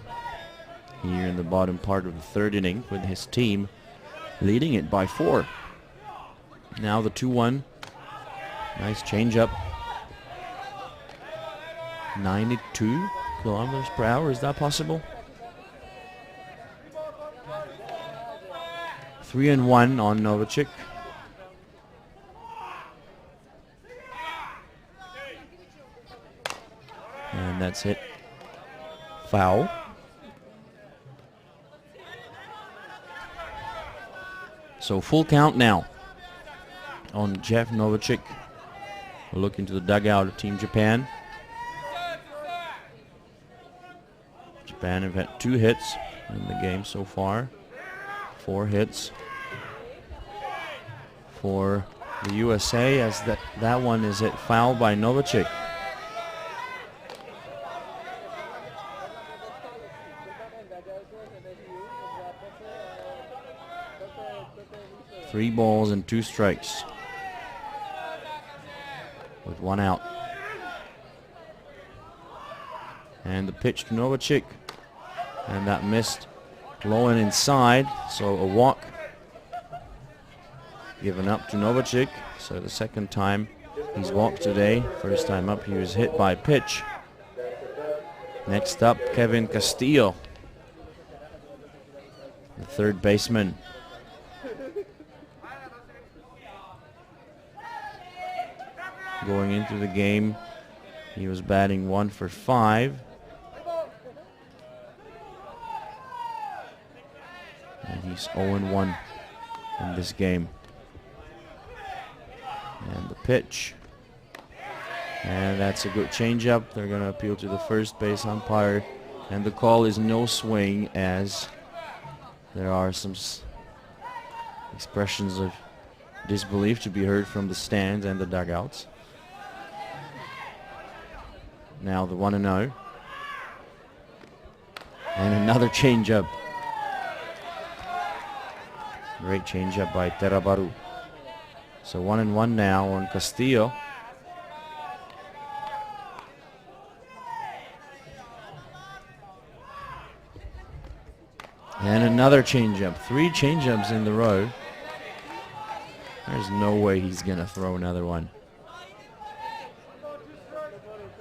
here in the bottom part of the 3rd inning, with his team leading it by 4. Now the 2-1. Nice changeup. 92 kilometers per hour. Is that possible? 3-1 on Novacek. And that's hit foul. So full count now on Jeff Novacek. We'll look into the dugout of Team Japan. Japan have had 2 hits in the game so far. 4 hits for the USA, as that one is hit foul by Novacek. Three balls and 2 strikes with 1 out. And the pitch to Novacek, and that missed low and inside, so a walk given up to Novacek. So the 2nd time he's walked today. First time up he was hit by a pitch. Next up, Kevin Castillo, the 3rd baseman. Going into the game, he was batting 1 for 5. And he's 0-1 in this game. And the pitch. And that's a good changeup. They're going to appeal to the first base umpire. And the call is no swing, as there are some expressions of disbelief to be heard from the stands and the dugouts. Now the 1-0. And another changeup. Great changeup by Terabaru. So 1-1 now on Castillo. And another changeup. 3 changeups in the row. There's no way he's going to throw another one.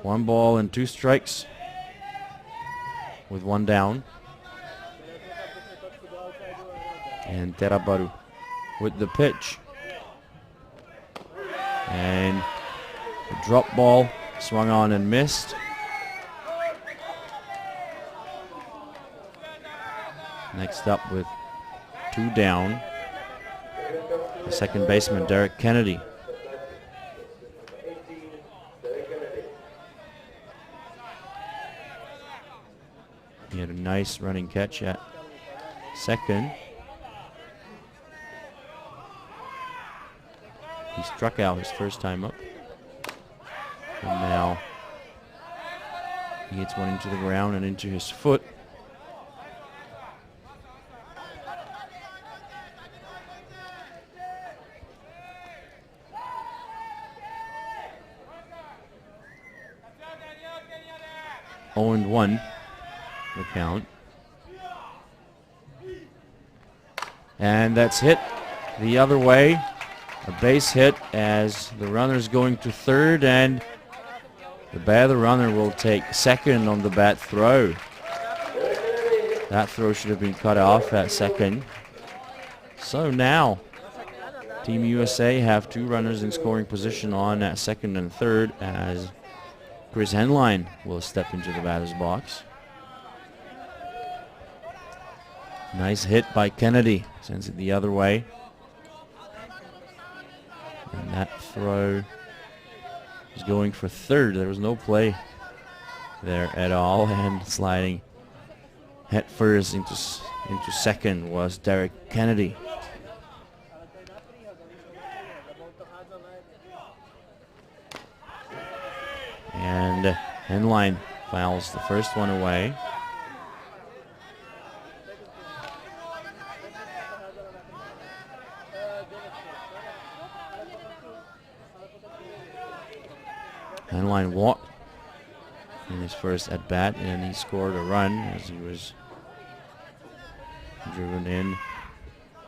1 ball and 2 strikes with 1 down. And Terabaru with the pitch. And the drop ball swung on and missed. Next up with 2 down, the 2nd baseman, Derek Kennedy. He had a nice running catch at 2nd. He struck out his first time up. And now he hits one into the ground and into his foot. And 1 the count. And that's hit the other way. A base hit as the runner's going to 3rd, and the batter runner will take 2nd on the bat throw. That throw should have been cut off at 2nd. So now Team USA have 2 runners in scoring position on at second and third as Chris Henline will step into the batter's box. Nice hit by Kennedy, sends it the other way. And that throw is going for third. There was no play there at all, and sliding head first into second was Derek Kennedy. And Henline fouls the first one away. Henline walked in his first at bat, and he scored a run as he was driven in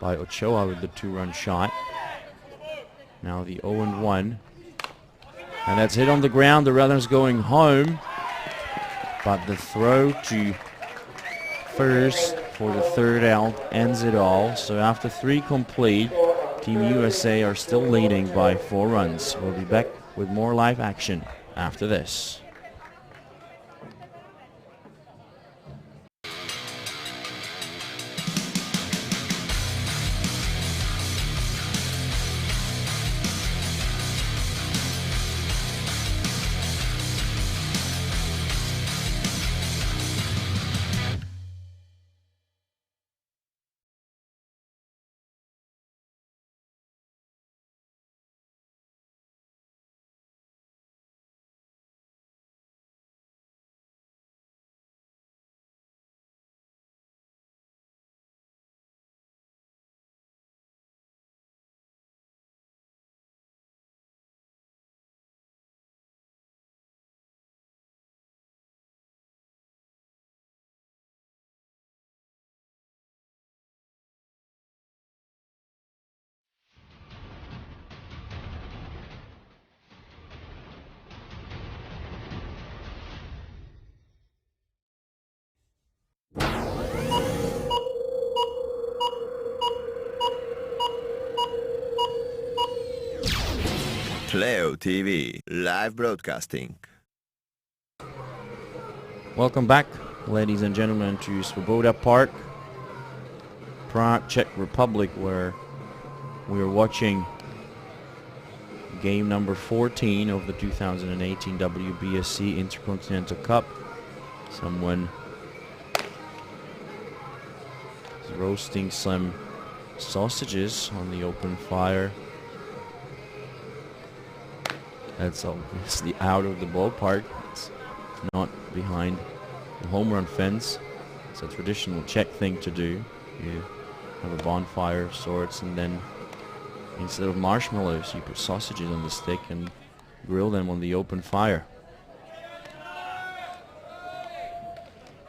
by Ochoa with the 2-run shot. Now the 0-1. And that's hit on the ground. The runner's going home. But the throw to first for the third out ends it all. So after 3 complete, Team USA are still leading by 4 runs. We'll be back with more live action after this. Playo.tv, live broadcasting. Welcome back, ladies and gentlemen, to Svoboda Park, Prague, Czech Republic, where we are watching game number 14 of the 2018 WBSC Intercontinental Cup. Someone is roasting some sausages on the open fire. That's obviously out of the ballpark. It's not behind the home run fence. It's a traditional Czech thing to do. You have a bonfire of sorts, and then instead of marshmallows, you put sausages on the stick and grill them on the open fire.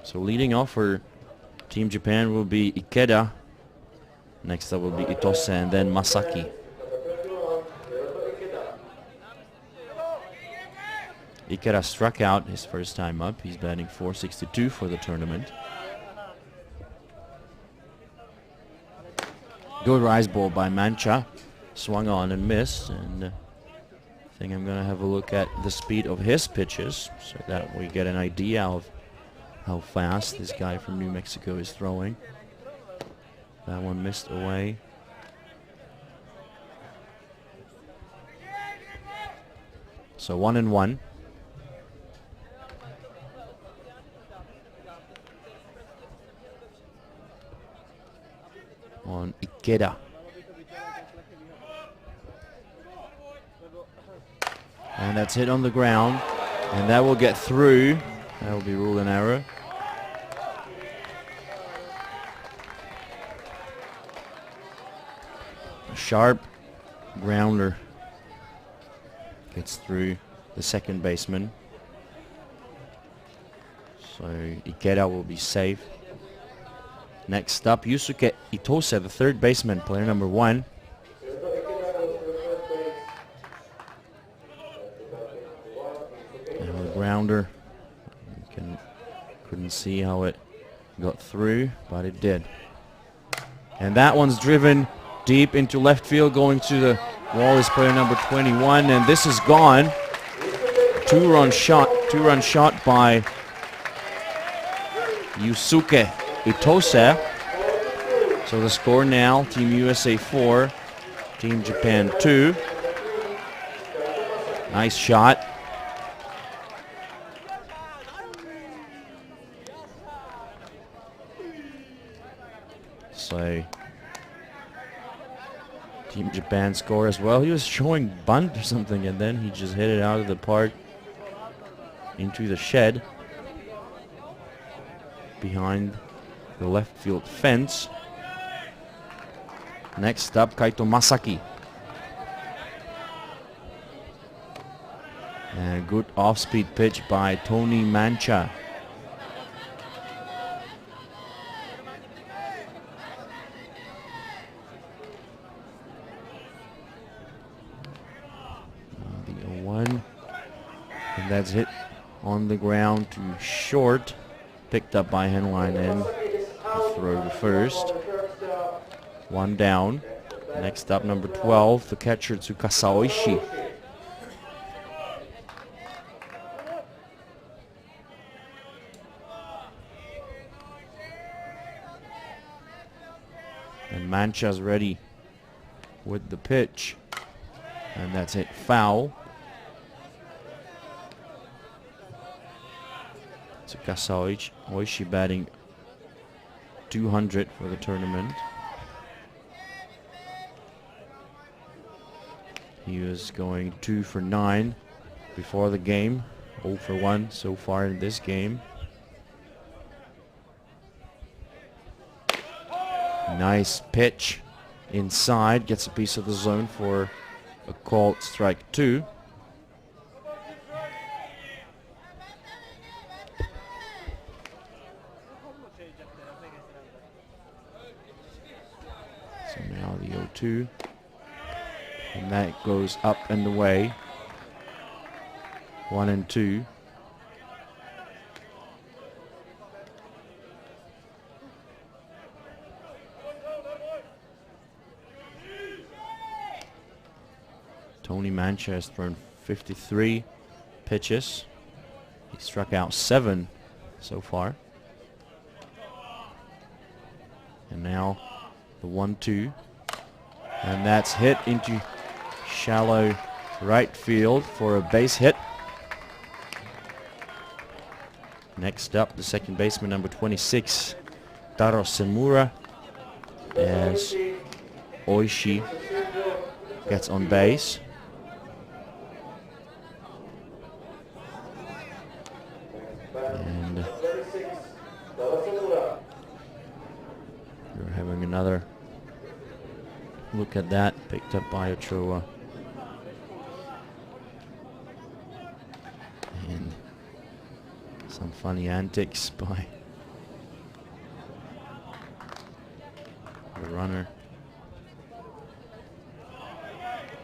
So leading off for Team Japan will be Ikeda. Next up will be Itose, and then Masaki. Ikeda struck out his first time up. He's batting .462 for the tournament. Good rise ball by Mancha. Swung on and missed. And I think I'm going to have a look at the speed of his pitches so that we get an idea of how fast this guy from New Mexico is throwing. That one missed away. So 1-1. On Ikeda. And that's hit on the ground, and that will get through. That will be ruled an error. A sharp grounder gets through the second baseman. So Ikeda will be safe. Next up, Yusuke Itose, the third baseman, player number 1. And the grounder, couldn't see how it got through, but it did. And that one's driven Deep into left field, going to the wall is player number 21, and this is gone. Two-run shot by Yusuke Itose. So the score now, Team USA 4, Team Japan 2. Nice shot. So Team Japan score as well. He was showing bunt or something, and then he just hit it out of the park into the shed behind the left field fence. Next up, Kaito Masaki. And a good off-speed pitch by Tony Mancha. The 0-1. And that's hit on the ground to short. Picked up by Henleinen. Throw to first. One down. Next up, number 12, the catcher Tsukasa Oishi. And Mancha's ready with the pitch. And that's it, foul. Tsukasa Oishi batting 200 for the tournament. He was going 2 for 9 before the game. 0 for 1 so far in this game. Nice pitch inside. Gets a piece of the zone for a called strike 2. So now the 0-2. And that goes up and away. 1 and 2. Tony Mancha has thrown 53 pitches. He struck out 7 so far. And now the 1-2. And that's hit into shallow right field for a base hit. Next up, the second baseman, number 26, Taro Semura, as Oishi gets on base. And we're having another look at that, picked up by Ochoa. And some funny antics by the runner.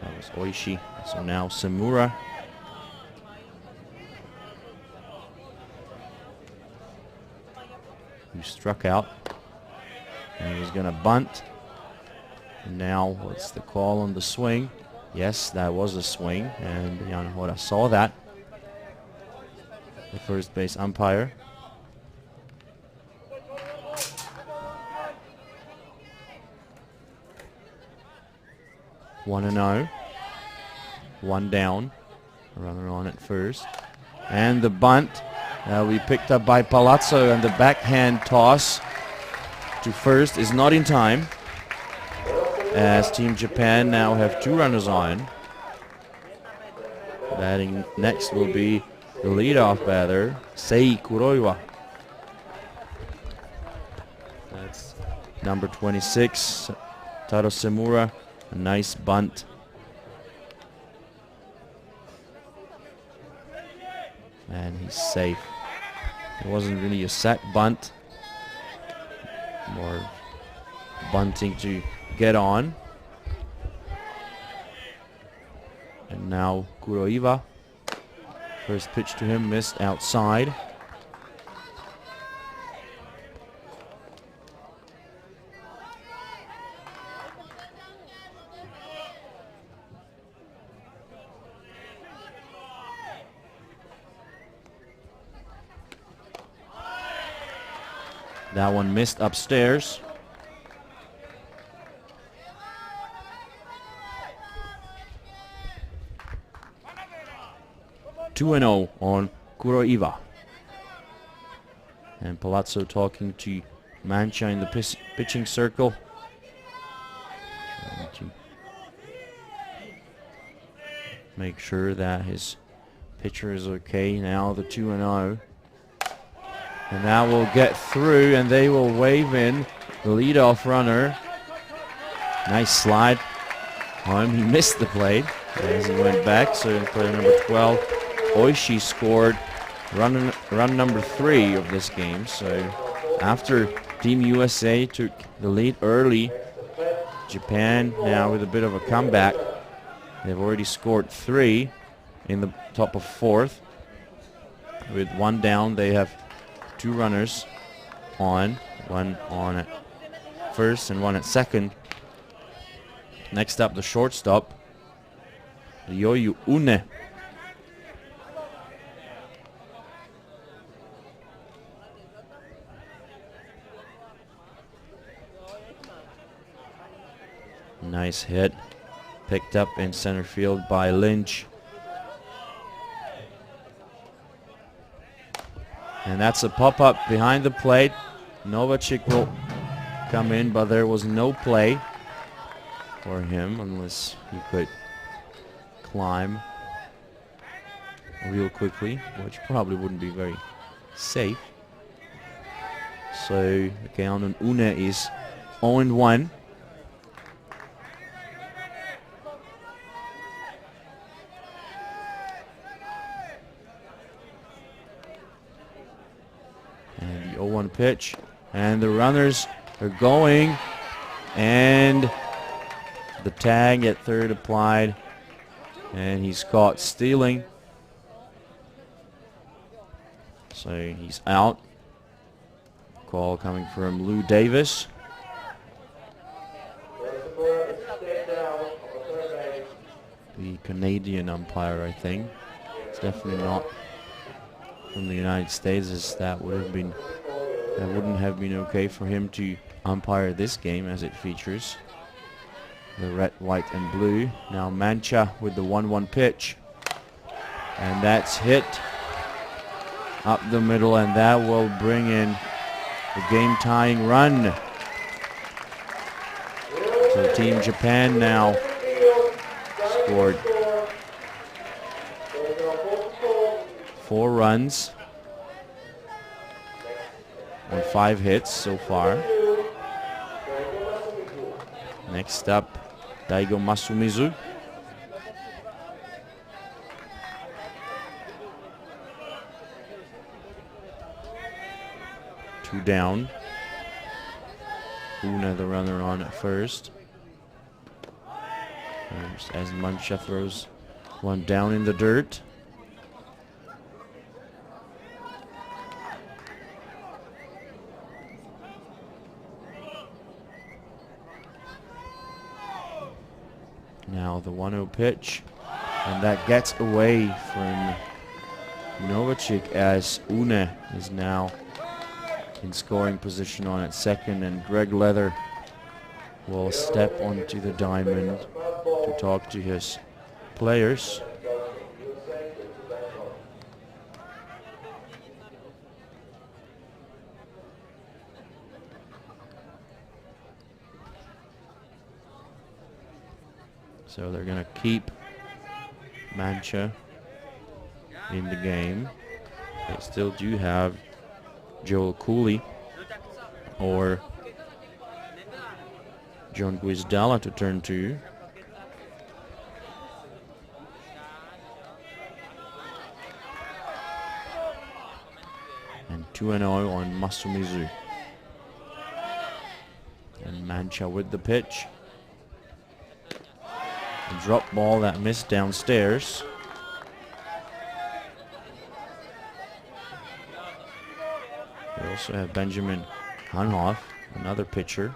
That was Oishi. So now Semura. Who struck out. And he was going to bunt. And now, what's the call on the swing? Yes, that was a swing. And Jan Hora saw that. The first base umpire. One and 0. One down. Runner on at first. And the bunt will be picked up by Palazzo, and the backhand toss to first is not in time, as Team Japan now have 2 runners on. Batting next will be the leadoff batter, Sei Kuroiwa. That's number 26, Taro Semura. A nice bunt. And he's safe. It wasn't really a sack bunt. More bunting to get on. And now Kuroiwa. First pitch to him missed outside. That one missed upstairs. Two and 0 on Kuroiva. And Palazzo talking to Mancha in the pitching circle. Trying to make sure that his pitcher is okay. Now the 2 and 0. And that will get through, and they will wave in the leadoff runner. Nice slide. He missed the plate as he went back. So player number 12, Oishi, scored run number 3 of this game. So after Team USA took the lead early, Japan now with a bit of a comeback. They've already scored 3 in the top of 4th. With 1 down, they have 2 runners on, 1 on at first and 1 at second. Next up, the shortstop, Ryoyu Une. Nice hit, picked up in center field by Lynch. And that's a pop-up behind the plate. Novacek will come in, but there was no play for him unless he could climb real quickly, which probably wouldn't be very safe. So the count on Une is 0-1. And the 0-1 pitch, and the runners are going, and the tag at third applied, and he's caught stealing. So he's out. Call coming from Lou Davis. The Canadian umpire, I think. It's definitely not from the United States, as that wouldn't have been okay for him to umpire this game, as it features the red, white and blue. Now Mancha with the 1-1 pitch, and that's hit up the middle, and that will bring in the game-tying run. So Team Japan now scored 4 runs on 5 hits so far. Next up, Daigo Masumizu. Two down. Una the runner on at first. As Mancha throws one down in the dirt. Now the 1-0 pitch, and that gets away from Novacek, as Une is now in scoring position on at second, and Greg Leather will step onto the diamond to talk to his players. So they're going to keep Mancha in the game. They still do have Joel Cooley or John Guizdala to turn to. And 2-0 on Masumizu. And Mancha with the pitch. A drop ball that missed downstairs. We also have Benjamin Hanhoff, another pitcher.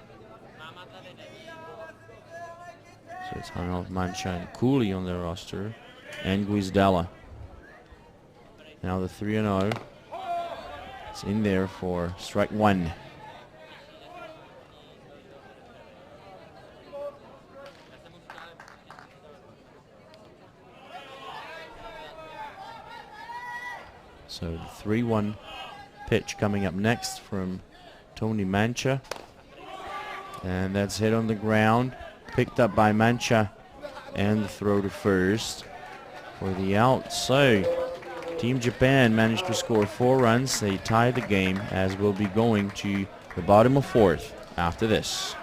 So it's Hanhoff, Mancha, and Cooley on their roster, and Guizdala. Now the 3-0. It's in there for strike 1. So the 3-1 pitch coming up next from Tony Mancha. And that's hit on the ground, picked up by Mancha, and the throw to first for the out. So Team Japan managed to score 4 runs. They tie the game, as we'll be going to the bottom of 4th after this.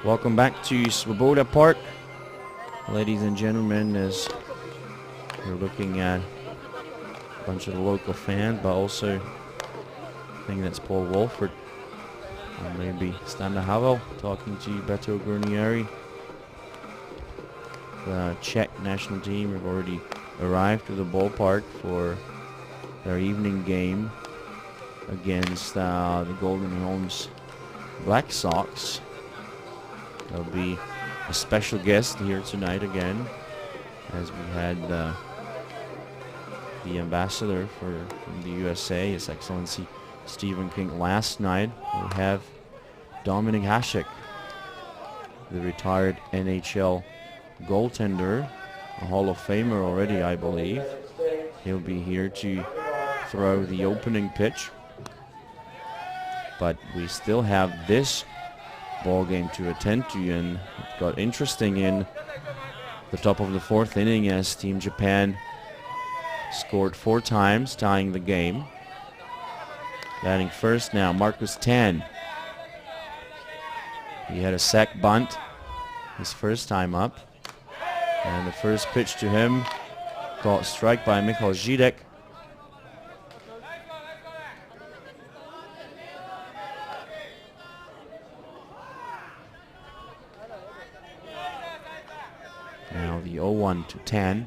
Welcome back to Svoboda Park, ladies and gentlemen, as we're looking at a bunch of the local fans, but also I think that's Paul Wolford, or maybe Standa Havel, talking to Beto Guarnieri. The Czech national team have already arrived to the ballpark for their evening game against the Golden Homes Black Sox. There'll be a special guest here tonight again, as we had the ambassador from the USA, His Excellency Stephen King, last night. We have Dominik Hasek, the retired NHL goaltender, a Hall of Famer already, I believe. He'll be here to throw the opening pitch. But we still have this ball game to attend to, and it got interesting in the top of the 4th inning as Team Japan scored 4 times, tying the game. Batting first now, Marcus Tan. He had a sac bunt his first time up, and the first pitch to him caught strike by Michal Zidek. Now the 0-1 to Tan.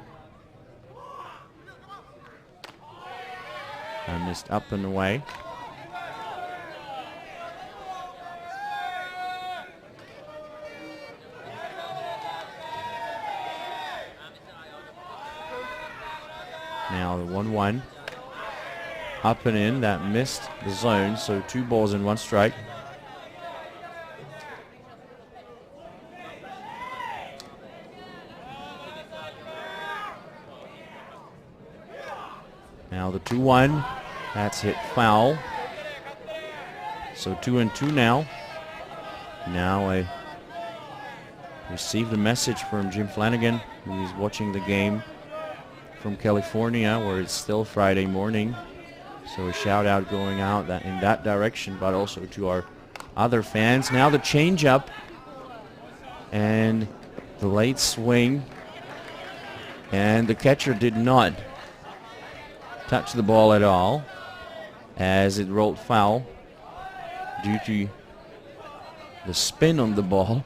I missed up and away. Now the 1-1. Up and in, that missed the zone, so 2 balls and 1 strike. Now the 2-1, that's hit foul. So 2-2 now. Now I received a message from Jim Flanagan, who is watching the game from California, where it's still Friday morning. So a shout out going out in that direction, but also to our other fans. Now the change up and the late swing, and the catcher did not touch the ball at all, as it rolled foul due to the spin on the ball.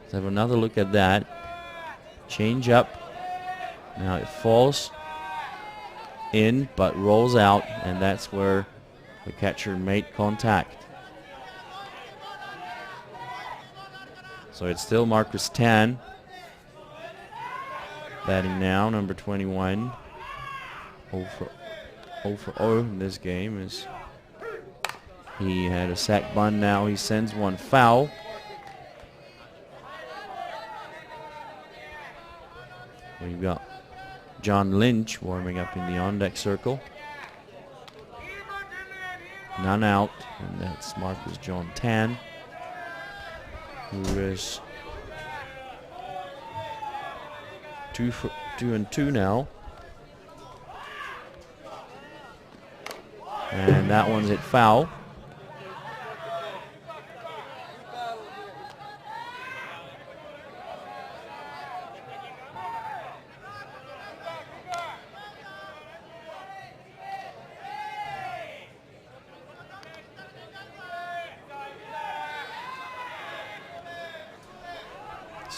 Let's have another look at that. Change up. Now it falls in but rolls out, and that's where the catcher made contact. So it's still Marcus Tan batting now, number 21. 0 for 0 in this game, as he had a sac bunt. Now he sends one foul. We've got John Lynch warming up in the on-deck circle. None out, and that's Marcus John Tan, who is 2-2 now. And that one's hit foul.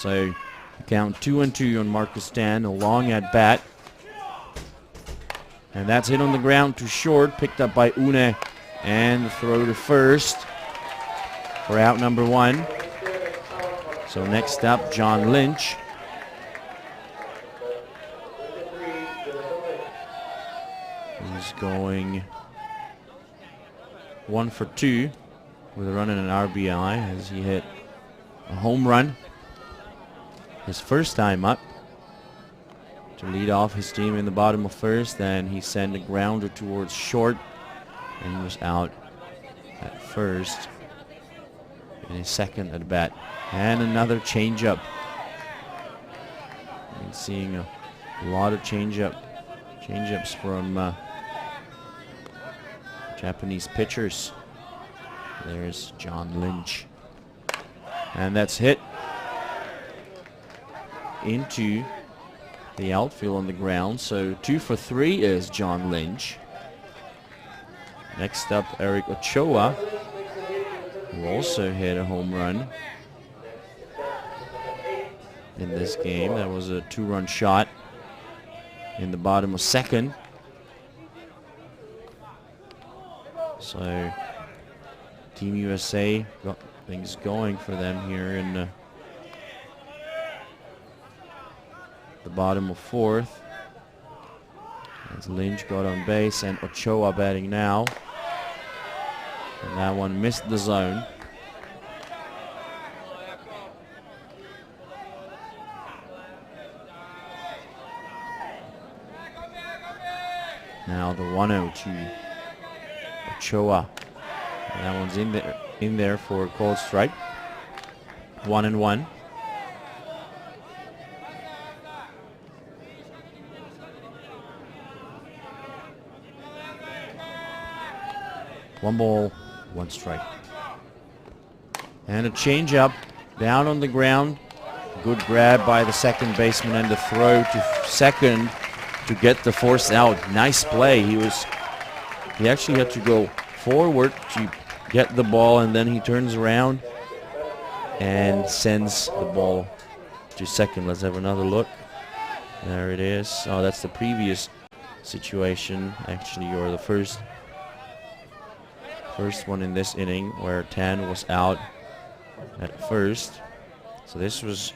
So count 2-2 on Marcus Stan, a long at bat. And that's hit on the ground to short, picked up by Une, and the throw to first for out number 1. So next up, John Lynch. He's going 1 for 2 with a run and an RBI as he hit a home run his first time up to lead off his team in the bottom of first. Then he sent a grounder towards short and he was out at first in his second at bat. And another changeup. Been seeing a lot of changeups from Japanese pitchers. There's John Lynch. And that's hit into the outfield on the ground. So 2 for 3 is John Lynch. Next up, Eric Ochoa, who also hit a home run in this game. That was a 2-run shot in the bottom of second. So Team USA got things going for them here in the bottom of fourth. As Lynch got on base and Ochoa batting now. And that one missed the zone. Now the 1-0 to Ochoa. And that one's in there for a called strike. 1-1. One ball, 1 strike. And a changeup down on the ground. Good grab by the second baseman and the throw to second to get the force out. Nice play. He actually had to go forward to get the ball, and then he turns around and sends the ball to second. Let's have another look. There it is. Oh, that's the previous situation, actually, or the first one in this inning where Tan was out at first. So this was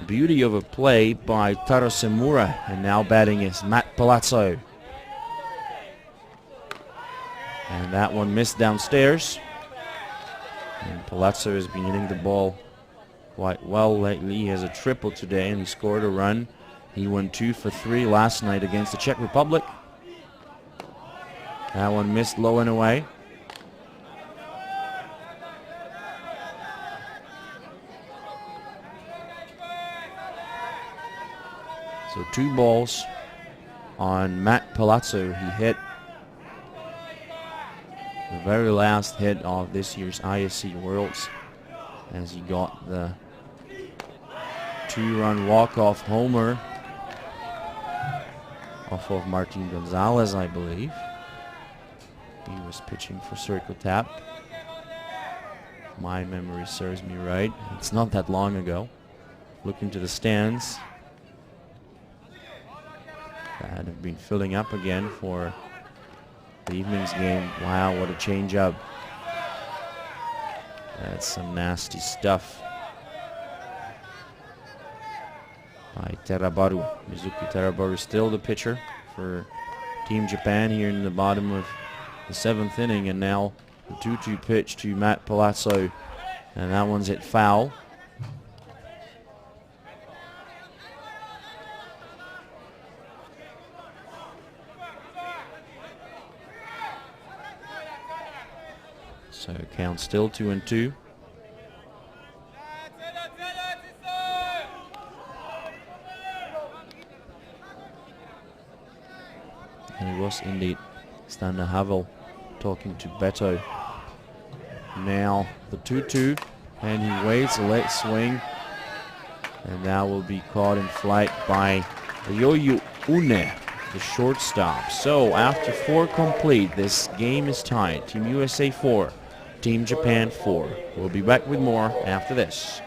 beauty of a play by Taro Semura, and now batting is Matt Palazzo. And that one missed downstairs. And Palazzo has been hitting the ball quite well lately. He has a triple today and he scored a run. He went 2 for 3 last night against the Czech Republic. That one missed low and away. So 2 balls on Matt Palazzo. He hit the very last hit of this year's ISC Worlds as he got the 2-run walk-off homer off of Martin Gonzalez, I believe. He was pitching for Circle Tap. My memory serves me right. It's not that long ago. Look into the stands that have been filling up again for the evening's game. Wow, what a change up. That's some nasty stuff by Terabaru. Mizuki Terabaru still the pitcher for Team Japan here in the bottom of the 7th inning, and now the 2-2 pitch to Matt Palazzo, and that one's hit foul. So count still 2-2. And it was indeed Stander Havel talking to Beto. Now the 2-2, and he waits a late swing, and that will be caught in flight by Yoyu Une, the shortstop. So after 4 complete, this game is tied. Team USA 4, Team Japan 4. We'll be back with more after this.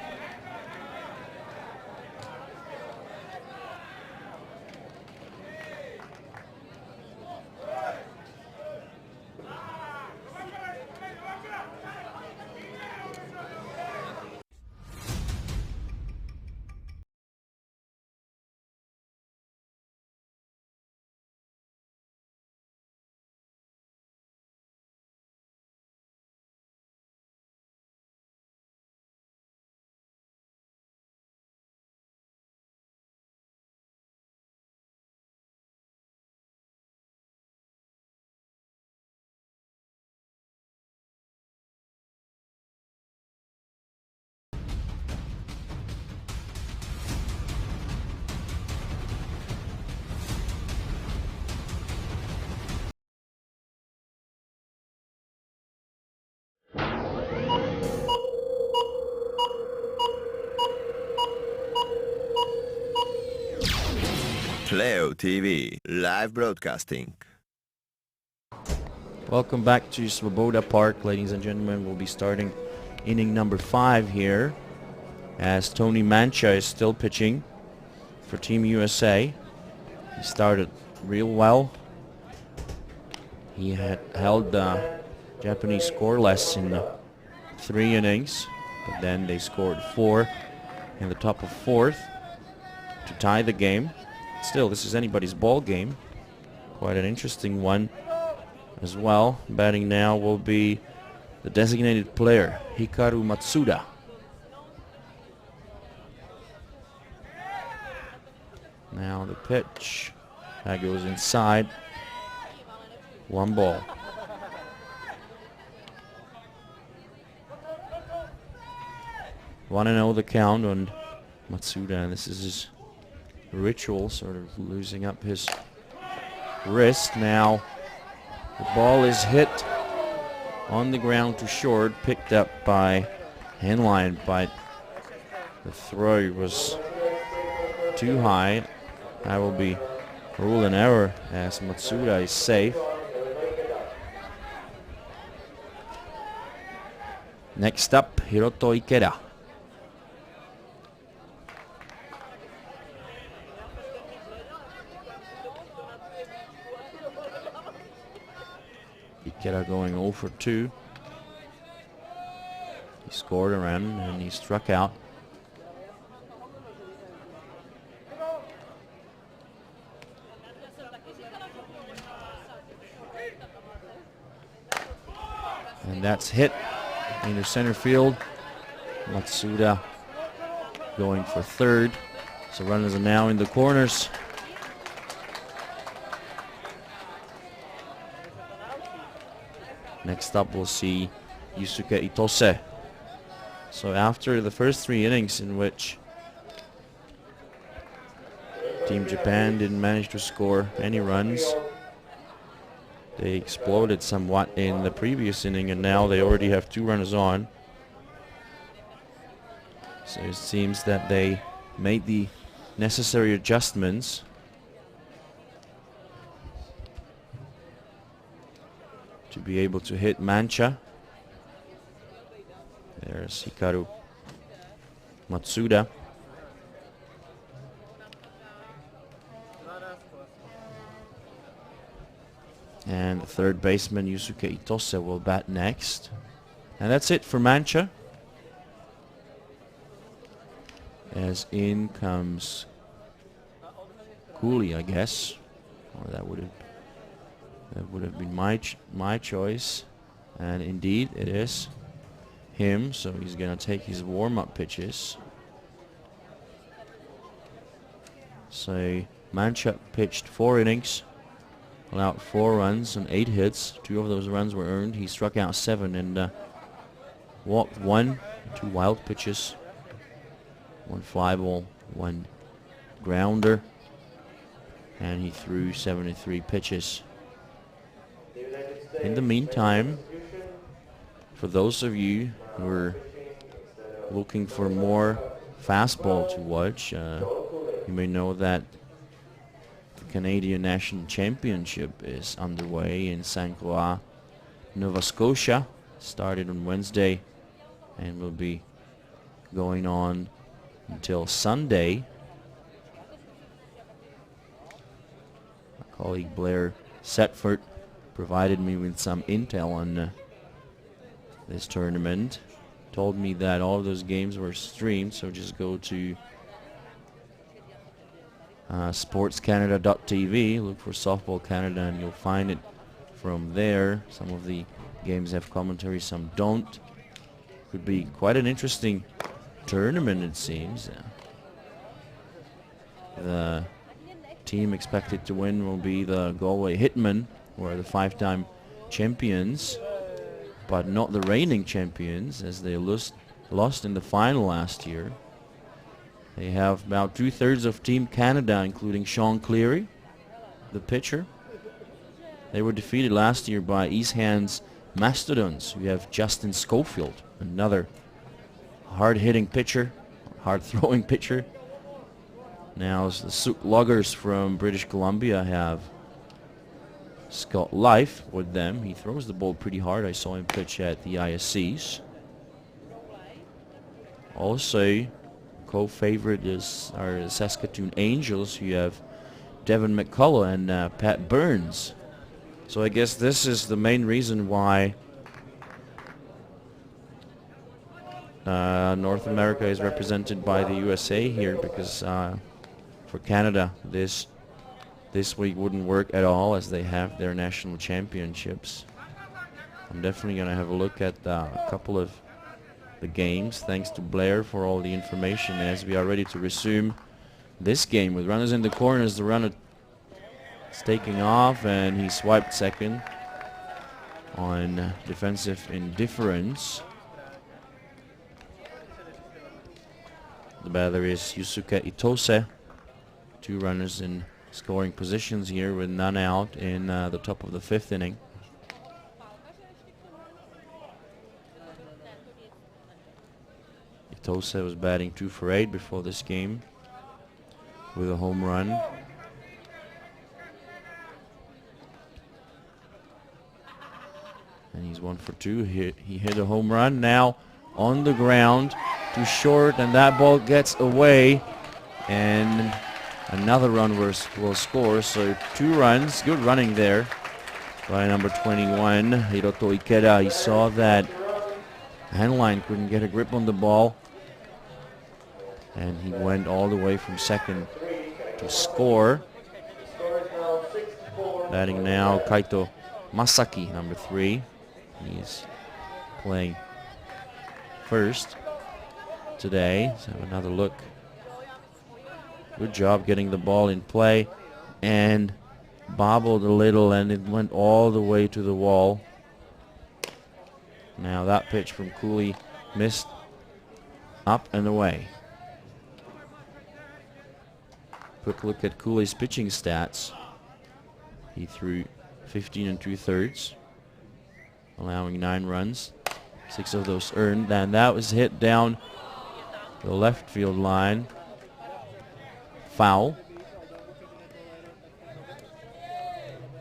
Playo.tv, live broadcasting. Welcome back to Svoboda Park, ladies and gentlemen. We'll be starting inning number 5 here as Tony Mancha is still pitching for Team USA. He started real well. He had held Japanese scoreless in 3 innings, but then they scored 4 in the top of 4th to tie the game. Still, this is anybody's ball game. Quite an interesting one as well. Batting now will be the designated player, Hikaru Matsuda. Now the pitch. That goes inside. 1 ball. One and 0 the count on Matsuda. This is his ritual, sort of losing up his wrist. Now the ball is hit on the ground to short, picked up by Henline, but the throw was too high. That will be rule an error as Matsuda is safe. Next up, Hiroto Ikeda. Ikeda going 0 for 2. He scored a run and he struck out. And that's hit into center field. Matsuda going for 3rd. So runners are now in the corners. Next up we'll see Yusuke Itose. So after the first 3 innings in which Team Japan didn't manage to score any runs, they exploded somewhat in the previous inning, and now they already have 2 runners on. So it seems that they made the necessary adjustments. To be able to hit Mancha. There's Hikaru Matsuda. And the 3rd baseman Yusuke Itose will bat next. And that's it for Mancha. As in comes Cooley, I guess. Or that would have been my choice. And indeed it is him. So he's going to take his warm-up pitches. So Mancha pitched 4 innings. Allowed 4 runs and 8 hits. 2 of those runs were earned. He struck out 7 and walked 1. 2 wild pitches. 1 fly ball, 1 grounder. And he threw 73 pitches. In the meantime, for those of you who are looking for more fastball to watch, you may know that Canadian National Championship is underway in St. Croix, Nova Scotia. Started on Wednesday and will be going on until Sunday. My colleague Blair Setford provided me with some intel on this tournament. Told me that all of those games were streamed, so just go to sportscanada.tv, look for Softball Canada, and you'll find it from there. Some of the games have commentary, some don't. Could be quite an interesting tournament, it seems. The team expected to win will be the Galway Hitmen, who are the 5-time champions, but not the reigning champions, as they lost in the final last year. They have about 2/3 of Team Canada, including Sean Cleary, the pitcher. They were defeated last year by East Hand's Mastodons. We have Justin Schofield, another hard-hitting pitcher, hard-throwing pitcher. Now the Souk Loggers from British Columbia have Scott Life with them. He throws the ball pretty hard. I saw him pitch at the ISCs. Also, co-favorite is our Saskatoon Angels, who have Devin McCullough and Pat Burns. So I guess this is the main reason why North America is represented by the USA here, because for Canada this week wouldn't work at all, as they have their national championships. I'm definitely going to have a look at a couple of the games. Thanks to Blair for all the information, as we are ready to resume this game with runners in the corners. The runner is taking off, and he swiped second on defensive indifference. The batter is Yusuke Itose. Two runners in scoring positions here with none out in the top of the fifth inning. Itose was batting 2 for 8 before this game with a home run. And he's 1 for 2. He hit a home run. Now on the ground, too short, and that ball gets away, and another run will score. So 2 runs. Good running there by number 21, Hiroto Ikeda. He saw that Henline couldn't get a grip on the ball, and he went all the way from second to score. Batting now Kaito Masaki, number 3. He's playing first today. Let's have another look. Good job getting the ball in play, and bobbled a little, and it went all the way to the wall. Now that pitch from Cooley missed, up and away. Quick look at Cooley's pitching stats. He threw 15 2/3, allowing 9 runs, 6 of those earned, and that was hit down the left field line. Foul.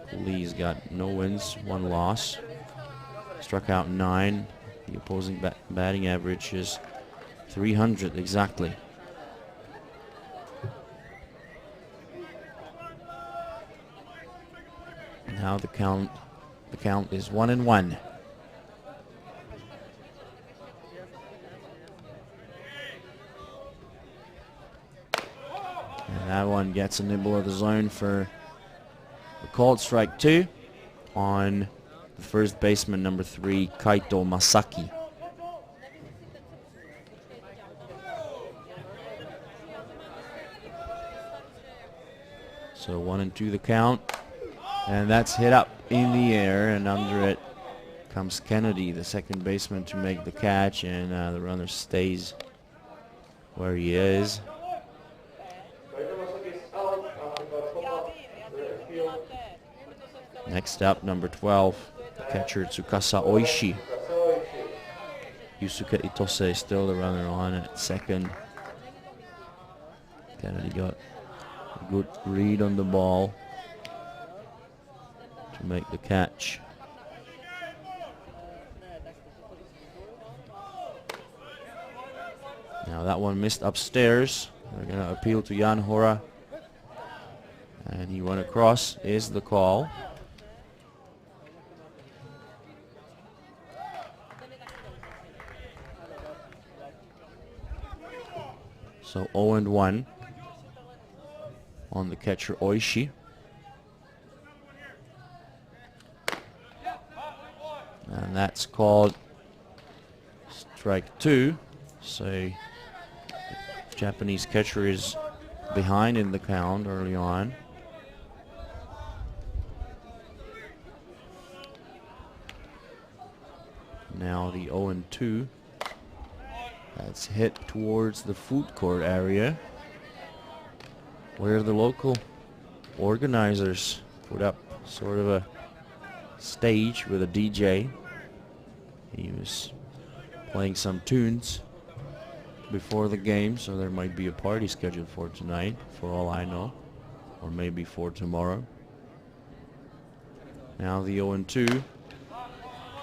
Cooley's got no wins, 1 loss. Struck out 9. The opposing batting average is 300 exactly. Now the count is 1-1. And that one gets a nibble of the zone for a called strike 2 on the first baseman, number 3, Kaito Masaki. So 1-2 the count, and that's hit up in the air, and under it comes Kennedy, the second baseman, to make the catch, and the runner stays where he is. Next up, number 12, catcher Tsukasa Oishi. Yusuke Itose still the runner on at second. Kennedy got a good read on the ball to make the catch. Now that one missed upstairs. They're going to appeal to Jan Hora, and he went across is the call. So 0-1 on the catcher Oishi. And that's called strike 2. So the Japanese catcher is behind in the count early on. Now the 0-2. That's hit towards the food court area, where the local organizers put up sort of a stage with a DJ. He was playing some tunes before the game, so there might be a party scheduled for tonight, for all I know, or maybe for tomorrow. Now the 0-2.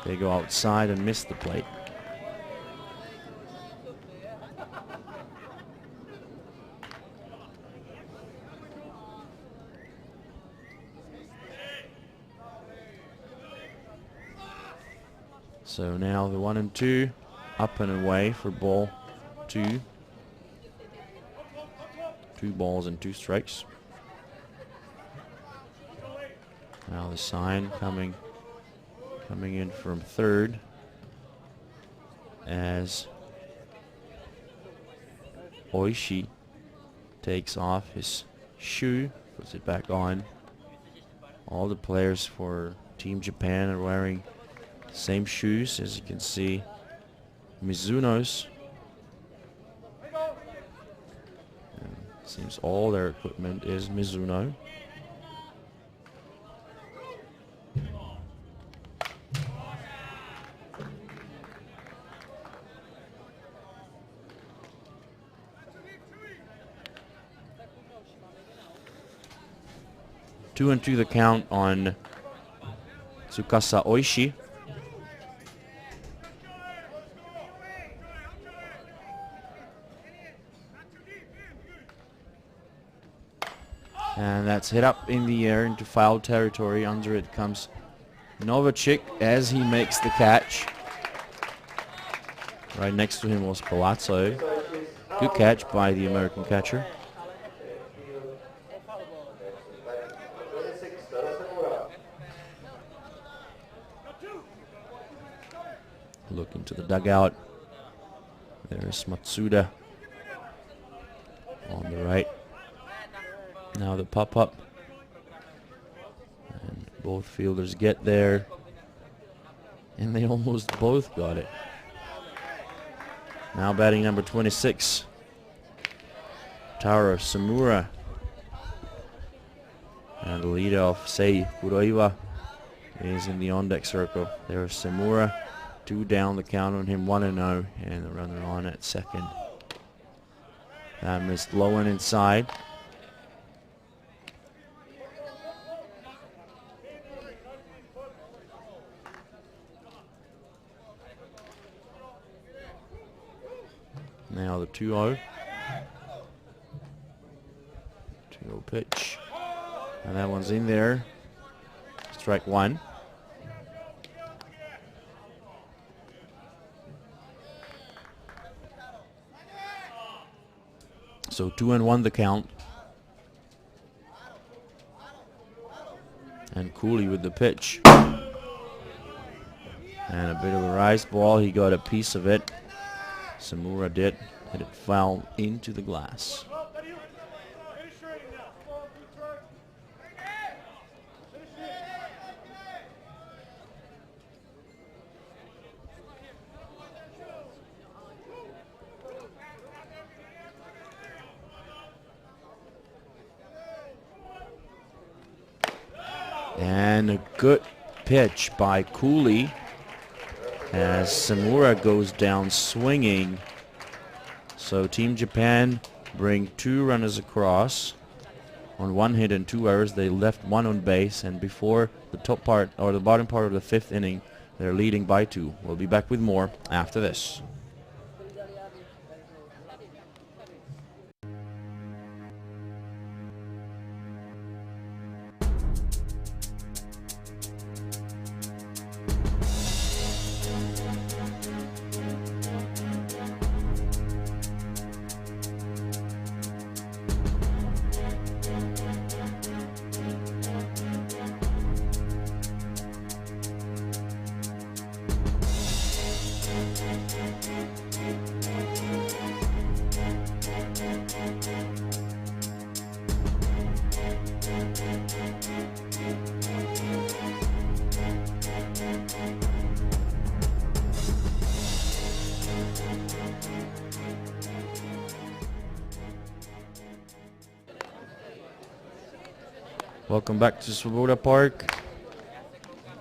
They go outside and miss the plate. So now the 1-2, up and away for ball 2. 2 balls and 2 strikes. Now the sign coming in from third as Oishi takes off his shoe, puts it back on. All the players for Team Japan are wearing the same shoes, as you can see. Mizuno's. And seems all their equipment is Mizuno. Two and two the count on Tsukasa Oishi. And that's hit up in the air into foul territory. Under it comes Novacek as he makes the catch. Right next to him was Palazzo. Good catch by the American catcher. Look into the dugout. There's Matsuda on the right. Now the pop-up. And both fielders get there. And they almost both got it. Now batting number 26. Taro Samura. And the leadoff, Sei Kuroiwa, is in the on-deck circle. There's Samura. 2 down the count on him, 1-0, and the runner on at second. That missed low and inside. Now the 2-0. 2-0 pitch. And that one's in there. Strike 1. So 2-1 the count. And Cooley with the pitch. And a bit of a rise ball. He got a piece of it. Samura did. Hit it foul into the glass. And a good pitch by Cooley as Samura goes down swinging. So Team Japan bring 2 runners across on 1 hit and 2 errors. They left 1 on base, and before the top part or the bottom part of the 5th inning, they're leading by 2. We'll be back with more after this. Welcome back to Svoboda Park.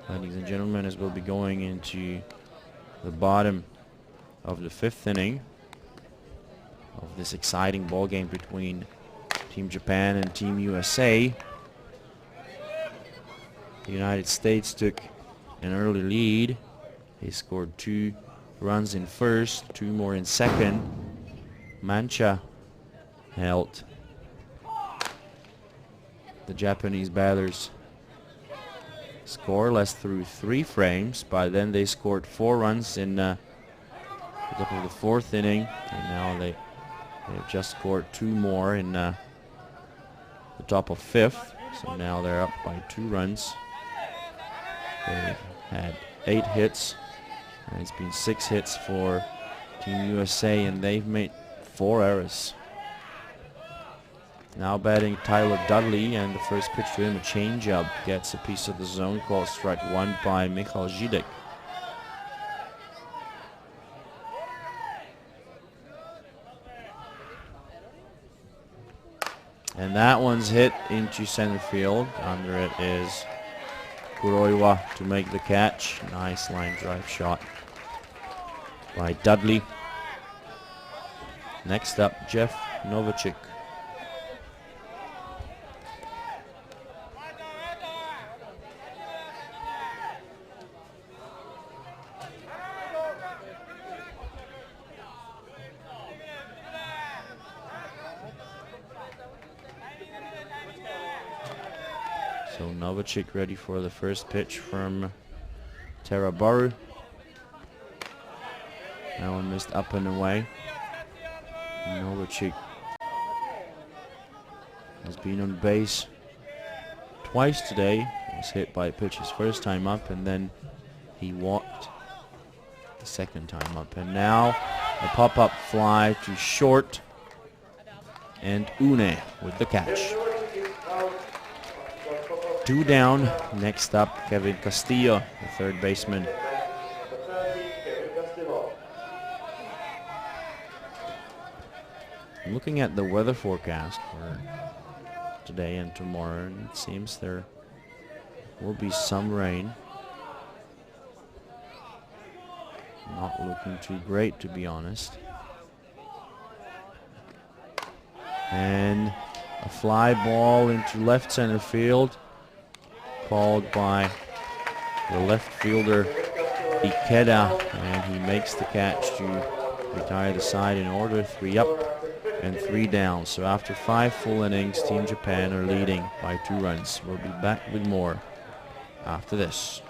Ladies and gentlemen, as we'll be going into the bottom of the 5th inning. of this exciting ball game between Team Japan and Team USA. The United States took an early lead. They scored 2 runs in first, 2 more in second. Mancha held the Japanese batters scoreless through 3 frames, but then they scored 4 runs in the top of the 4th inning, and now they've just scored 2 more in the top of 5th, so now they're up by 2 runs. They've had 8 hits, and it's been 6 hits for Team USA, and they've made 4 errors. Now batting Tyler Dudley, and the first pitch to him, a changeup, gets a piece of the zone, called strike 1 by Michal Zidek. And that one's hit into center field. Under it is Kuroiwa to make the catch. Nice line drive shot by Dudley. Next up, Jeff Novacek. So Novacek ready for the first pitch from Terabaru. That one missed up and away. Novacek has been on base twice today. He was hit by a pitch his first time up, and then he walked the second time up. And now a pop-up fly to short, and Une with the catch. 2 down. Next up, Kevin Castillo, the third baseman. I'm looking at the weather forecast for today and tomorrow, and it seems there will be some rain. Not looking too great, to be honest. And a fly ball into left center field, called by the left fielder Ikeda, and he makes the catch to retire the side in order. 3 up and 3 down. So after 5 full innings, Team Japan are leading by 2 runs. We'll be back with more after this.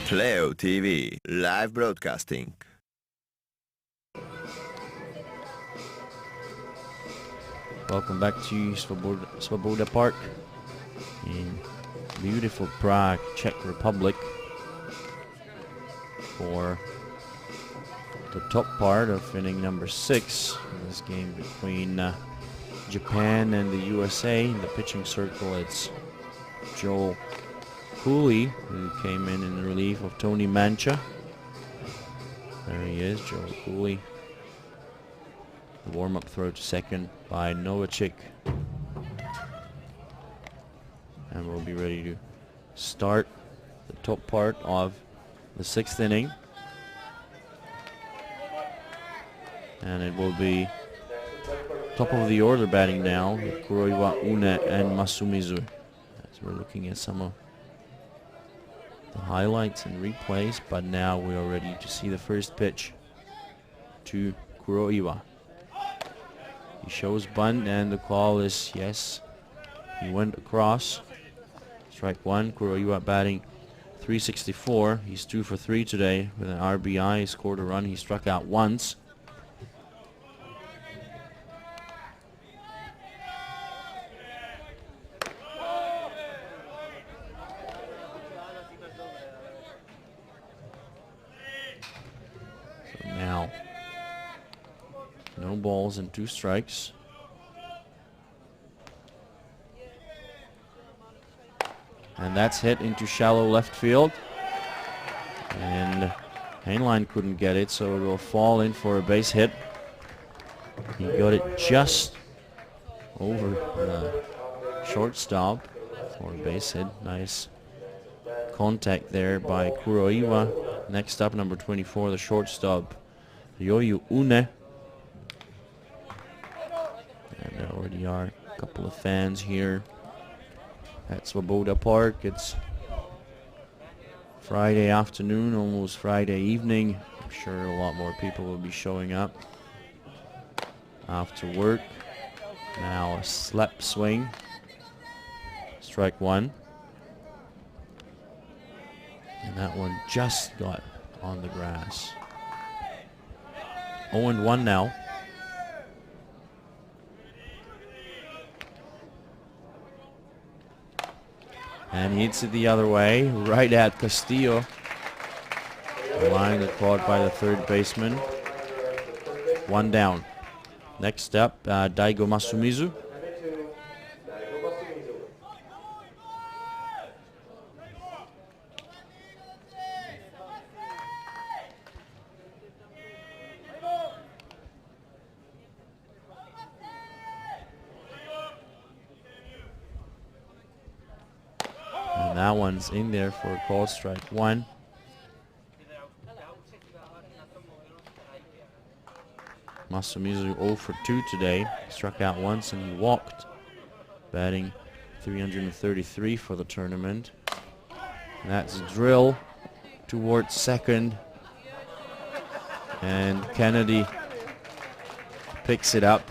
Playo.tv, live broadcasting. Welcome back to Svoboda Park in beautiful Prague, Czech Republic, for the top part of inning number 6 in this game between Japan and the USA. In the pitching circle, it's Joel Cooley, who came in relief of Tony Mancha. There he is, Joel Cooley. The warm-up throw to second by Novacek. And we'll be ready to start the top part of the 6th inning. And it will be top of the order batting now with Kuroiwa, Une, and Masumizu. As we're looking at some of the highlights and replays, but now we are ready to see the first pitch to Kuroiwa. He shows bunt, and the call is yes. He went across. Strike 1. Kuroiwa batting .364. He's 2 for 3 today with an RBI. He scored a run. He struck out once. balls and 2 strikes. And that's hit into shallow left field. And Heinlein couldn't get it, so it will fall in for a base hit. He got it just over the shortstop for a base hit. Nice contact there by Kuroiwa. Next up, number 24, the shortstop, Yoyu Une. And there already are a couple of fans here at Svoboda Park. It's Friday afternoon, almost Friday evening. I'm sure a lot more people will be showing up after work. Now a slap swing. Strike 1. And that one just got on the grass. 0-1 now. And he hits it the other way, right at Castillo. A line that caught by the third baseman. 1 down. Next up, Daigo Masumizu. And that one's in there for a called strike 1. Masumizu 0 for 2 today. Struck out once and he walked. Batting 333 for the tournament. And that's a drill towards second. And Kennedy picks it up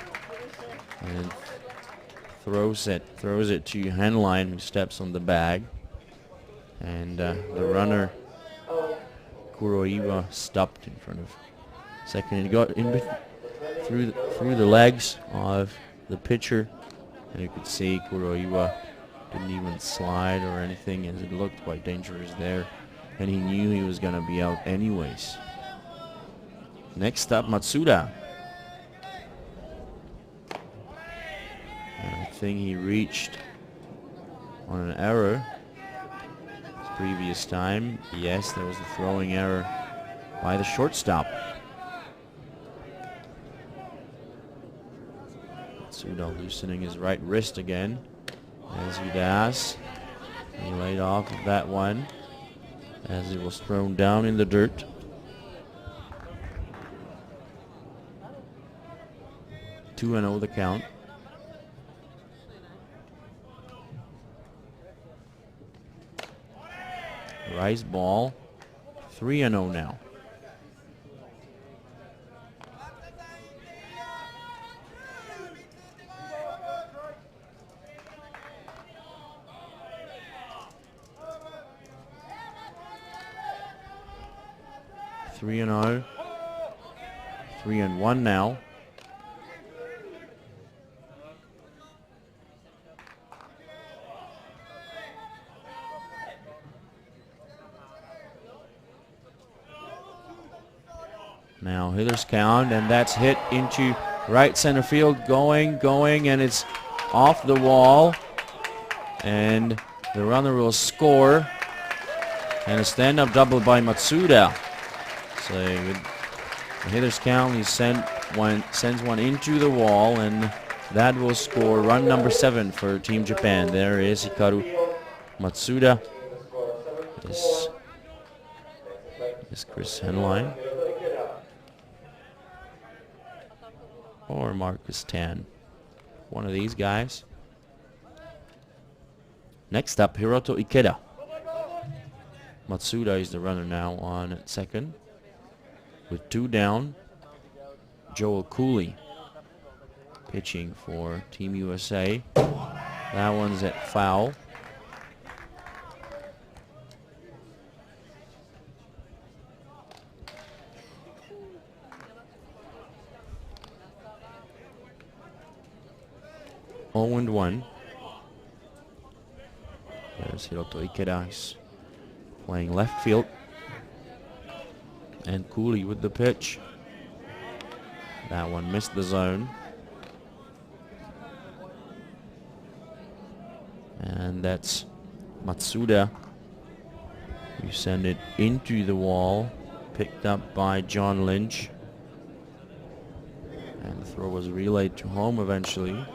and throws it to Heinlein, who steps on the bag. And the runner Kuroiwa stopped in front of second. He got in through the legs of the pitcher, and you could see Kuroiwa didn't even slide or anything, as it looked quite dangerous there, and he knew he was going to be out anyways. Next up, Matsuda. And I think he reached on an error previous time. Yes, there was a throwing error by the shortstop. Matsuda loosening his right wrist again, as he does. He laid off of that one as it was thrown down in the dirt. Two 2-0 the count. Rise ball, 3-0 now. Three and 0, 3-1 now. Now hitter's count, and that's hit into right center field, going, and it's off the wall, and the runner will score, and a stand-up double by Matsuda. So with the hitter's count, he sends one into the wall, and that will score run number 7 for Team Japan. There is Hikaru Matsuda. This is Chris Heinlein. Or Marcus Tan. One of these guys. Next up, Hiroto Ikeda. Matsuda is the runner now on at second. With 2 down, Joel Cooley pitching for Team USA. That one's at foul. And 1. There's Hiroto Ikeda. He's playing left field. And Cooley with the pitch. That one missed the zone. And that's Matsuda. You send it into the wall. Picked up by John Lynch. And the throw was relayed to home eventually.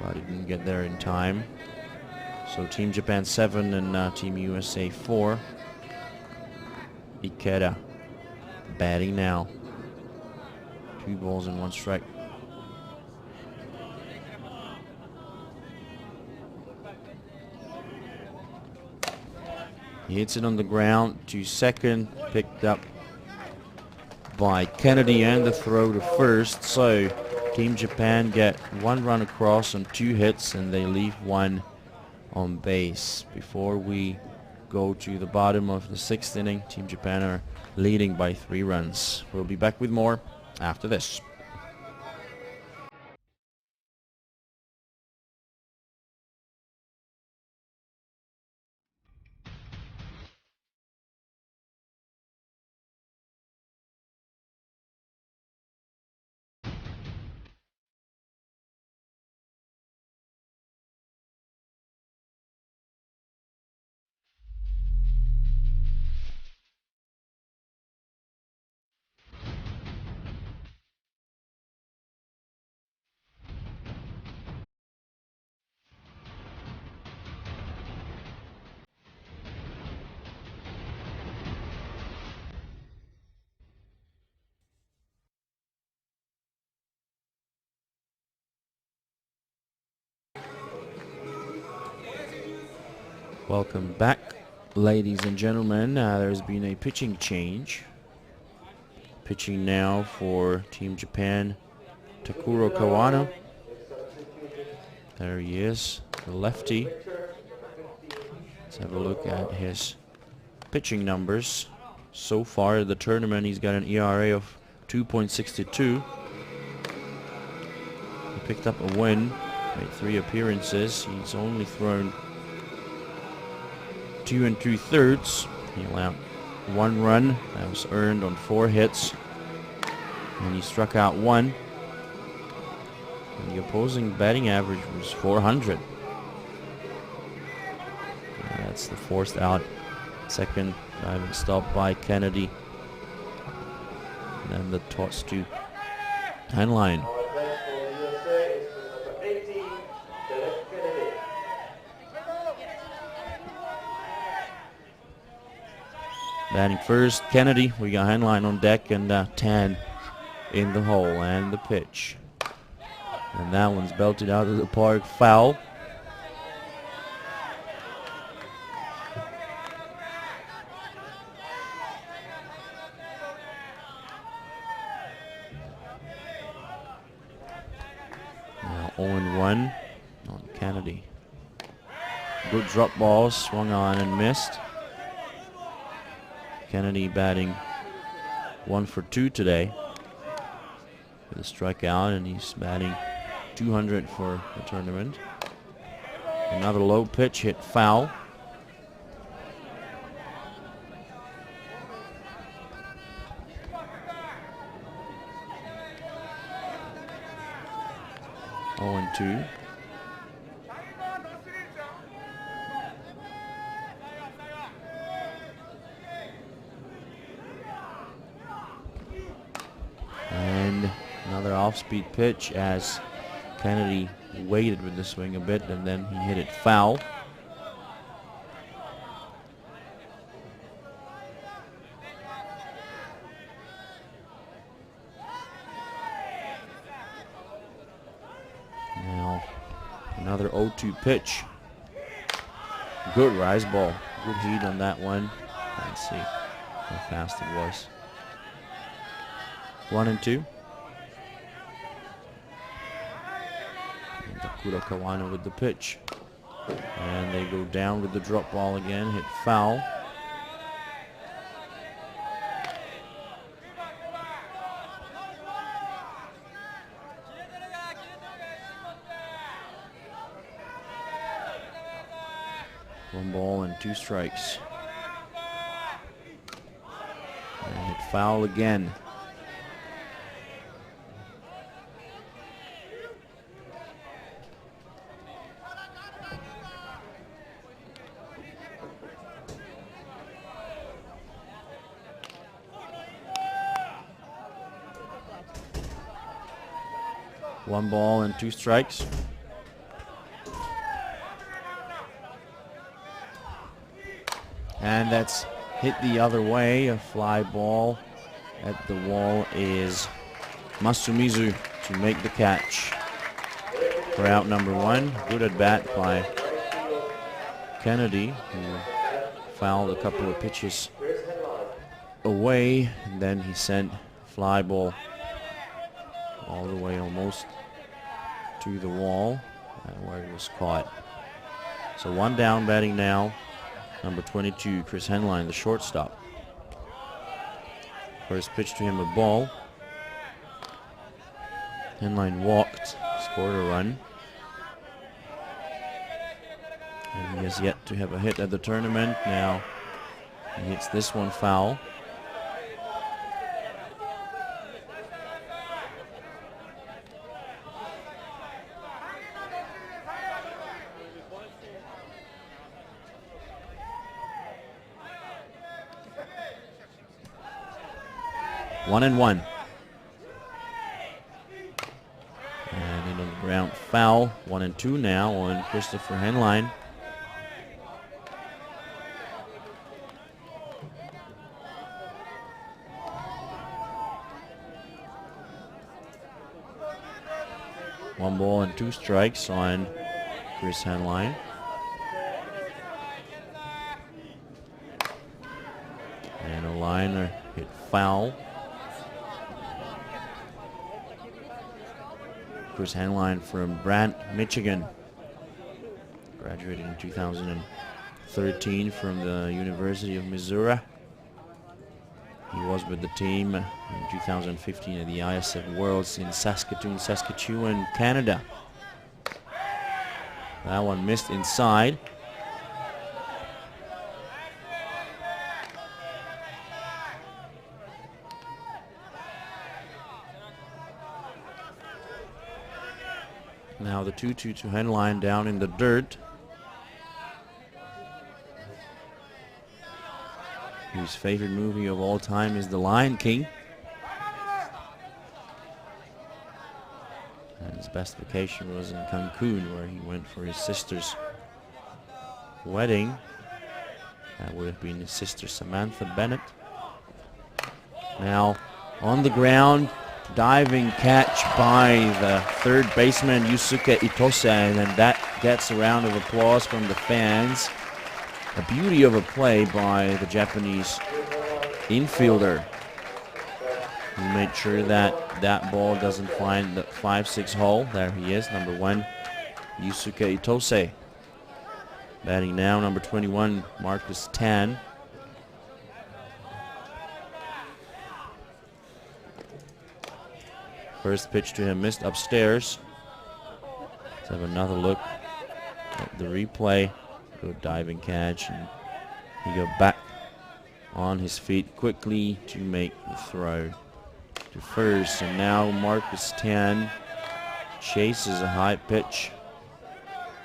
But he didn't get there in time. So Team Japan 7 and Team USA 4. Ikeda batting now. 2 balls and 1 strike. He hits it on the ground to second, picked up by Kennedy, and the throw to first. So Team Japan get 1 run across on 2 hits, and they leave 1 on base. Before we go to the bottom of the 6th inning, Team Japan are leading by 3 runs. We'll be back with more after this. Welcome back, ladies and gentlemen. There's been a pitching change. Pitching now for Team Japan, Takuro Kawano. There he is, the lefty. Let's have a look at his pitching numbers. So far in the tournament, he's got an ERA of 2.62. He picked up a win, made 3 appearances. He's only thrown 2 2/3. He allowed 1 run that was earned on 4 hits, and he struck out 1. And the opposing batting average was 400. That's the forced out. Second diving stop by Kennedy. And then the toss to Heinlein. Batting first, Kennedy. We got Heinlein on deck, and 10 in the hole, and the pitch. And that one's belted out of the park, foul. Now 0-1 on Kennedy. Good drop ball, swung on and missed. Kennedy batting 1 for 2 today with a strikeout, and he's batting 200 for the tournament. Another low pitch hit foul. Oh, and 2. And another off-speed pitch as Kennedy waited with the swing a bit, and then he hit it foul. Now another 0-2 pitch. Good rise ball. Good heat on that one. Let's see how fast it was. 1-2. Takuro Kawano with the pitch. And they go down with the drop ball again, hit foul. One ball and 2 strikes. And hit foul again. 1 ball and 2 strikes. And that's hit the other way. A fly ball at the wall is Masumizu to make the catch. For out number 1, good at bat by Kennedy, who fouled a couple of pitches away, and then he sent fly ball all the way almost to the wall where it was caught. So 1 down, batting now number 22, Chris Henline, the shortstop. First pitch to him, a ball. Henline walked, scored a run. And he has yet to have a hit at the tournament. Now he hits this one foul. One and one. And into the ground foul. 1 and 2 now on Christopher Henline. One ball and 2 strikes on Chris Henline. And a liner hit foul. Chris Henline from Brant, Michigan. Graduated in 2013 from the University of Missouri. He was with the team in 2015 at the ISF Worlds in Saskatoon, Saskatchewan, Canada. That one missed inside. Now the 2-2 to Henline down in the dirt. His favorite movie of all time is The Lion King. And his best vacation was in Cancun, where he went for his sister's wedding. That would have been his sister Samantha Bennett. Now on the ground, diving catch by the third baseman Yusuke Itose, and that gets a round of applause from the fans. A beauty of a play by the Japanese infielder, who made sure that that ball doesn't find the 5-6 hole. There he is, number 1, Yusuke Itose. Batting now, number 21, Marcus Tan. First pitch to him missed upstairs. Let's have another look at the replay. Good diving catch, and he got back on his feet quickly to make the throw to first. And now Marcus Tan chases a high pitch,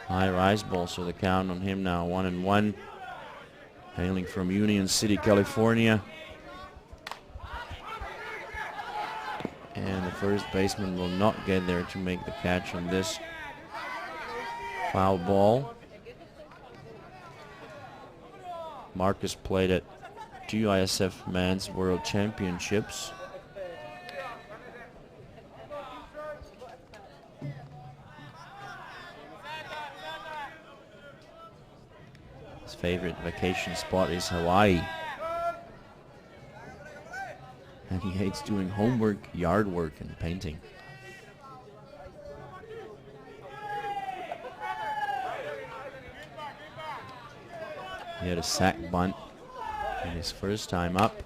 high rise ball, so the count on him now 1-1. Hailing from Union City, California. And the first baseman will not get there to make the catch on this foul ball. Marcus played at 2 ISF Men's World Championships. His favorite vacation spot is Hawaii. And he hates doing homework, yard work, and painting. He had a sac bunt in his first time up.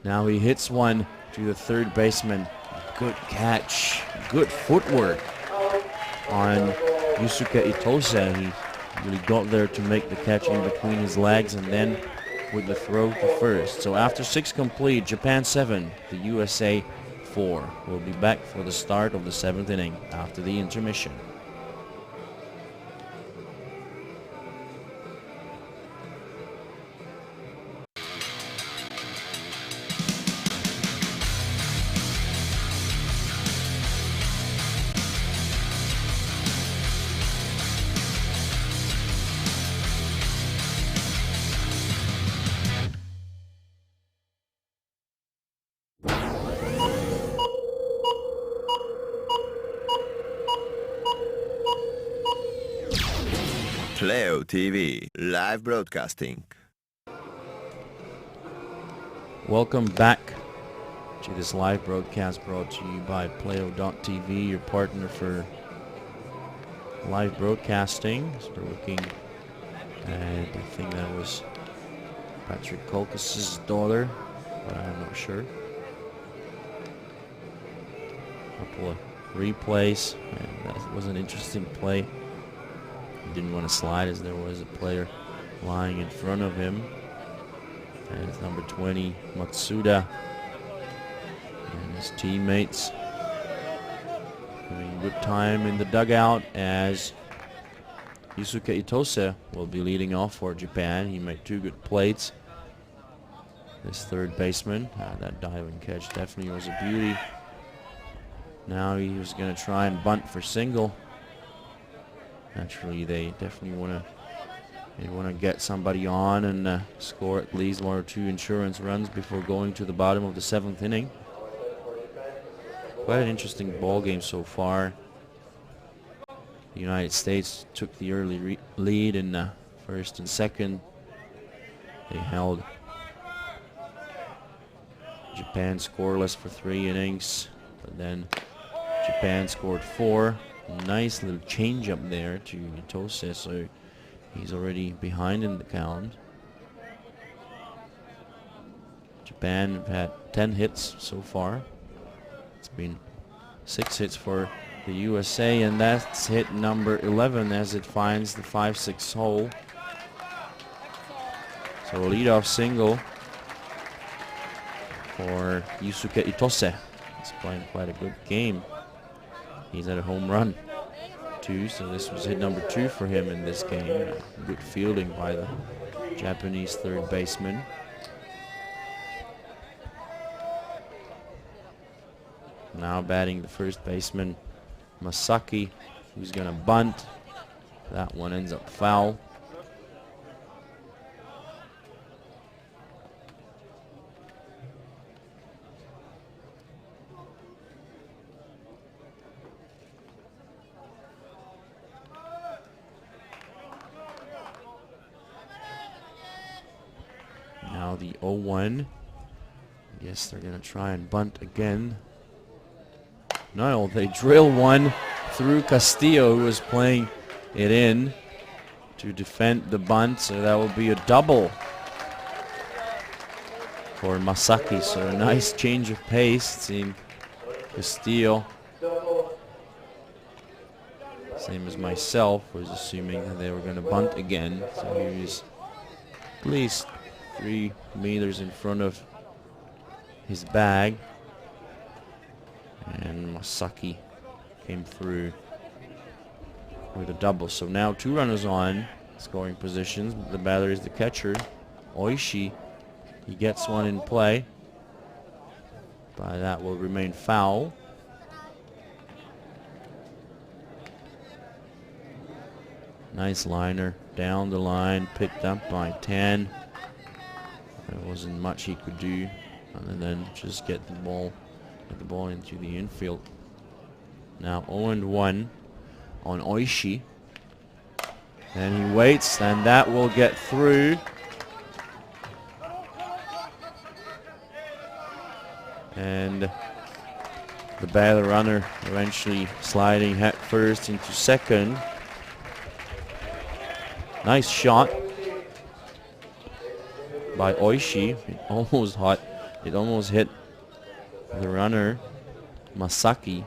Now he hits one to the third baseman. Good catch, good footwork on Yusuke Itose. He really got there to make the catch in between his legs, and then with the throw to first. So after 6 complete, Japan 7, the USA 4. We'll be back for the start of the 7th inning after the intermission. Playo.tv, live broadcasting. Welcome back to this live broadcast brought to you by Playo.tv, your partner for live broadcasting. So we're looking at, I think that was Patrick Kolkas's daughter, but I'm not sure. Couple of replays, and that was an interesting play. He didn't want to slide as there was a player lying in front of him. And it's number 20, Matsuda, and his teammates having a good time in the dugout as Yusuke Itose will be leading off for Japan. He made 2 good plays. This third baseman, that dive and catch definitely was a beauty. Now he was going to try and bunt for single. Naturally, they definitely want to get somebody on and score at least 1 or 2 insurance runs before going to the bottom of the 7th inning. Quite an interesting ball game so far. The United States took the early lead in first and second. They held Japan scoreless for 3 innings, but then Japan scored 4. Nice little change up there to Itose, so he's already behind in the count. Japan have had 10 hits so far. It's been 6 hits for the USA, and that's hit number 11 as it finds the 5-6 hole. So a leadoff single for Yusuke Itose. He's playing quite a good game. He's at a home run too, so this was hit number 2 for him in this game. Good fielding by the Japanese third baseman. Now batting the first baseman, Masaki, who's going to bunt. That one ends up foul. Now the 0-1. Guess they're going to try and bunt again. No, they drill one through Castillo, who was playing it in to defend the bunt, so that will be a double for Masaki. So a nice change of pace. Seeing Castillo, same as myself, was assuming that they were going to bunt again. So he was at least 3 meters in front of his bag. And Masaki came through with a double. So now 2 runners on scoring positions. The batter is the catcher, Oishi. He gets one in play, but that will remain foul. Nice liner down the line, picked up by 10. There wasn't much he could do other than just get the ball into the infield. Now 0-1 on Oishi. And he waits, and that will get through. And the batter runner eventually sliding head first into second. Nice shot by Oishi. It almost hit the runner, Masaki,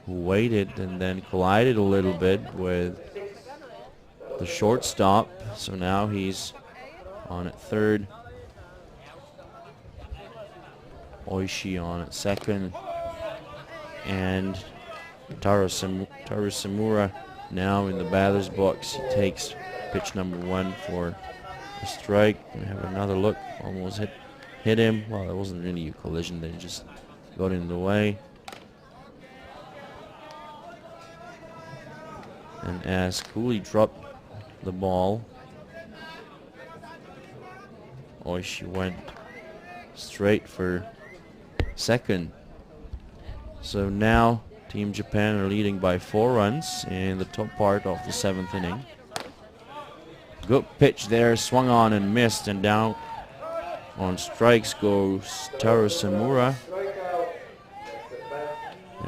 who waited and then collided a little bit with the shortstop. So now he's on at third. Oishi on at second. And Taru Samura now in the batter's box. He takes pitch number 1 for a strike. We have another look. Almost hit him. Well, it wasn't really a collision. They just got in the way. And as Cooley dropped the ball, Oishi went straight for second. So now Team Japan are leading by 4 runs in the top part of the 7th inning. Good pitch there, swung on and missed, and down on strikes goes Dario Sonora.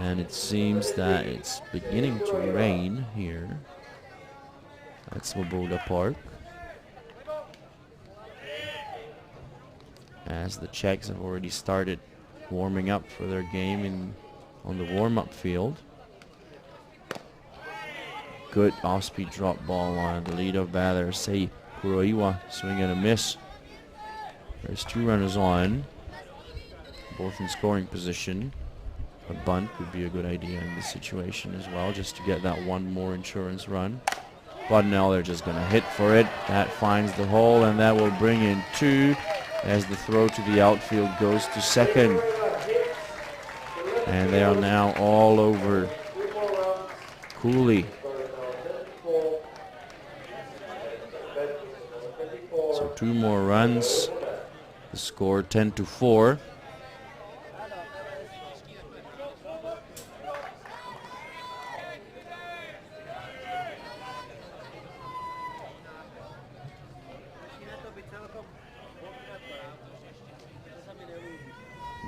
And it seems that it's beginning to rain here at Svoboda Park, as the Czechs have already started warming up for their game on the warm-up field. Good off-speed drop ball on the lead-off batter, Sei Kuroiwa, swing and a miss. There's 2 runners on, both in scoring position. A bunt would be a good idea in this situation as well, just to get that one more insurance run. But now they're just going to hit for it. That finds the hole, and that will bring in 2 as the throw to the outfield goes to second. And they are now all over Cooley. So 2 more runs. The score 10-4.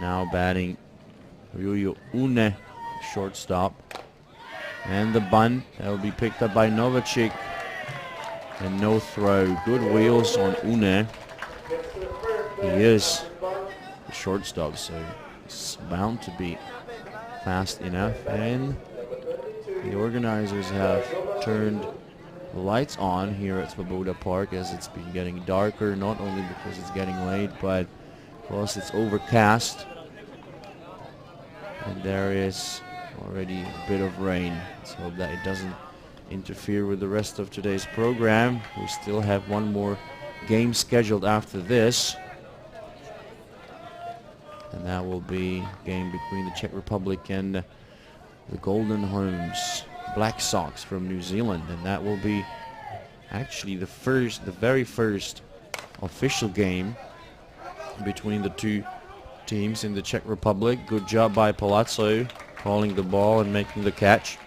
Now batting Ryu Une, shortstop. And the bunt, that will be picked up by Novacek. And no throw. Good wheels on Une. He is the shortstop, so it's bound to be fast enough. And the organizers have turned the lights on here at Svoboda Park, as it's been getting darker, not only because it's getting late, but because it's overcast. And there is already a bit of rain. Let's hope that it doesn't interfere with the rest of today's program. We still have one more game scheduled after this. And that will be a game between the Czech Republic and the Golden Homes Black Sox from New Zealand. And that will be actually the very first official game between the 2 teams in the Czech Republic. Good job by Palazzo calling the ball and making the catch.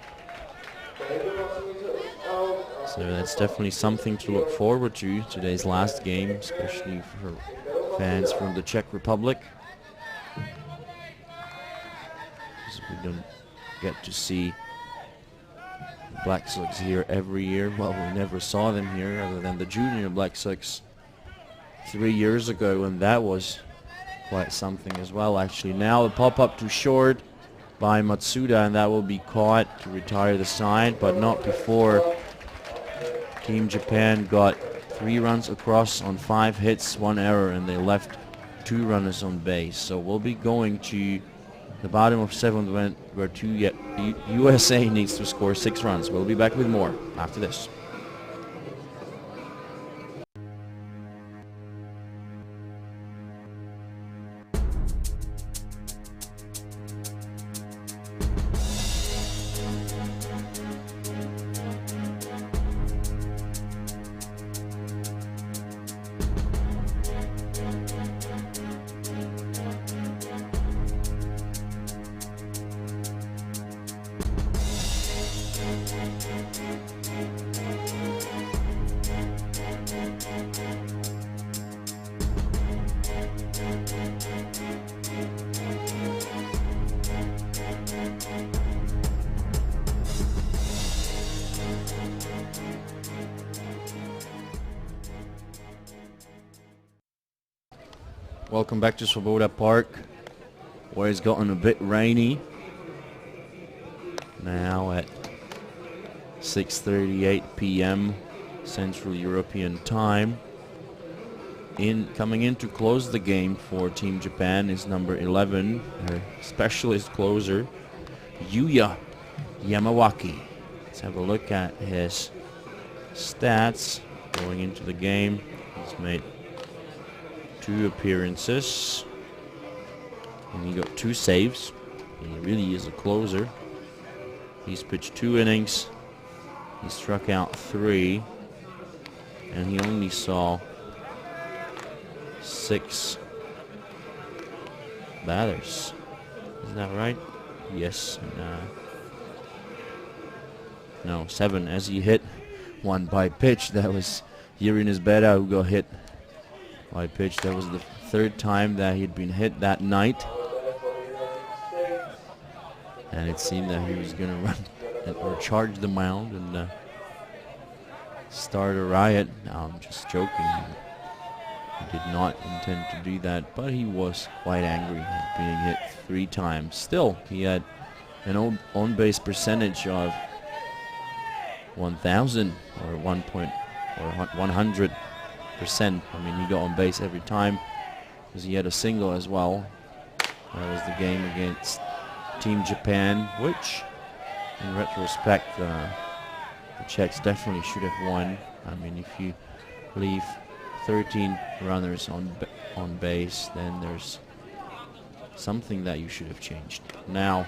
So that's definitely something to look forward to, today's last game, especially for fans from the Czech Republic. We don't get to see the Black Sox here every year. Well, we never saw them here other than the junior Black Sox 3 years ago, and that was quite something as well, actually. Now the pop-up to short by Matsuda, and that will be caught to retire the side, but not before Team Japan got 3 runs across on 5 hits, 1 error, and they left 2 runners on base. So we'll be going to the bottom of 7th, where USA needs to score 6 runs. We'll be back with more after this. Welcome back to Svoboda Park, where it's gotten a bit rainy. Now at 6:38 p.m. Central European Time. Coming in to close the game for Team Japan is number 11, their specialist closer, Yuya Yamawaki. Let's have a look at his stats going into the game. He's made 2 appearances, and he got 2 saves. He really is a closer. He's pitched 2 innings. He struck out 3, and he only saw 6 batters. Is that right? Yes. No, 7, as he hit 1 by pitch. That was here in Svoboda, who got hit by a pitch. That was the third time that he'd been hit that night. And it seemed that he was going to run or charge the mound and start a riot. No, I'm just joking. He did not intend to do that, but he was quite angry at being hit 3 times. Still, he had an on-base percentage of 1,000 or 100%. I mean, he got on base every time because he had a single as well. That was the game against Team Japan, which, in retrospect, the Czechs definitely should have won. I mean, if you leave 13 runners on base, then there's something that you should have changed. Now,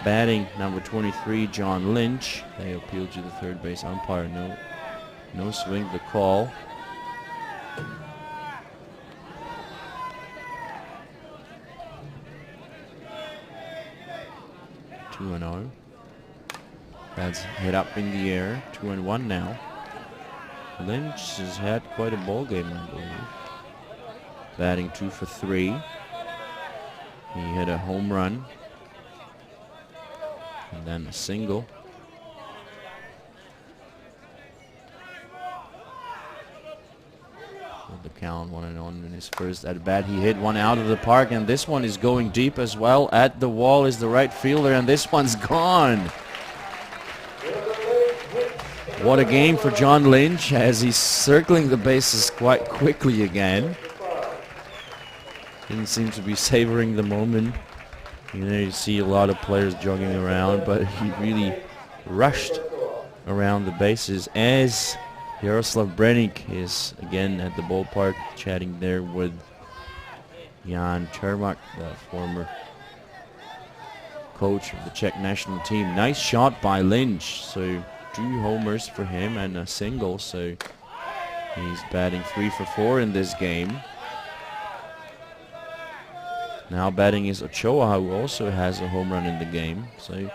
batting number 23, John Lynch. They appealed to the third base umpire. No swing, the call. Two and 0. That's hit up in the air. 2-1 now. Lynch has had quite a ball game, I believe. Batting 2 for 3. He hit a home run and then a single. With the count 1-0 in his first at bat. He hit one out of the park, and this one is going deep as well. At the wall is the right fielder, and this one's gone. What a game for John Lynch, as he's circling the bases quite quickly again. Didn't seem to be savoring the moment. You know, you see a lot of players jogging around, but he really rushed around the bases, as Jaroslav Brenik is again at the ballpark chatting there with Jan Čermak, the former coach of the Czech national team. Nice shot by Lynch. So 2 homers for him and a single, so he's batting 3 for 4 in this game. Now batting is Ochoa, who also has a home run in the game. So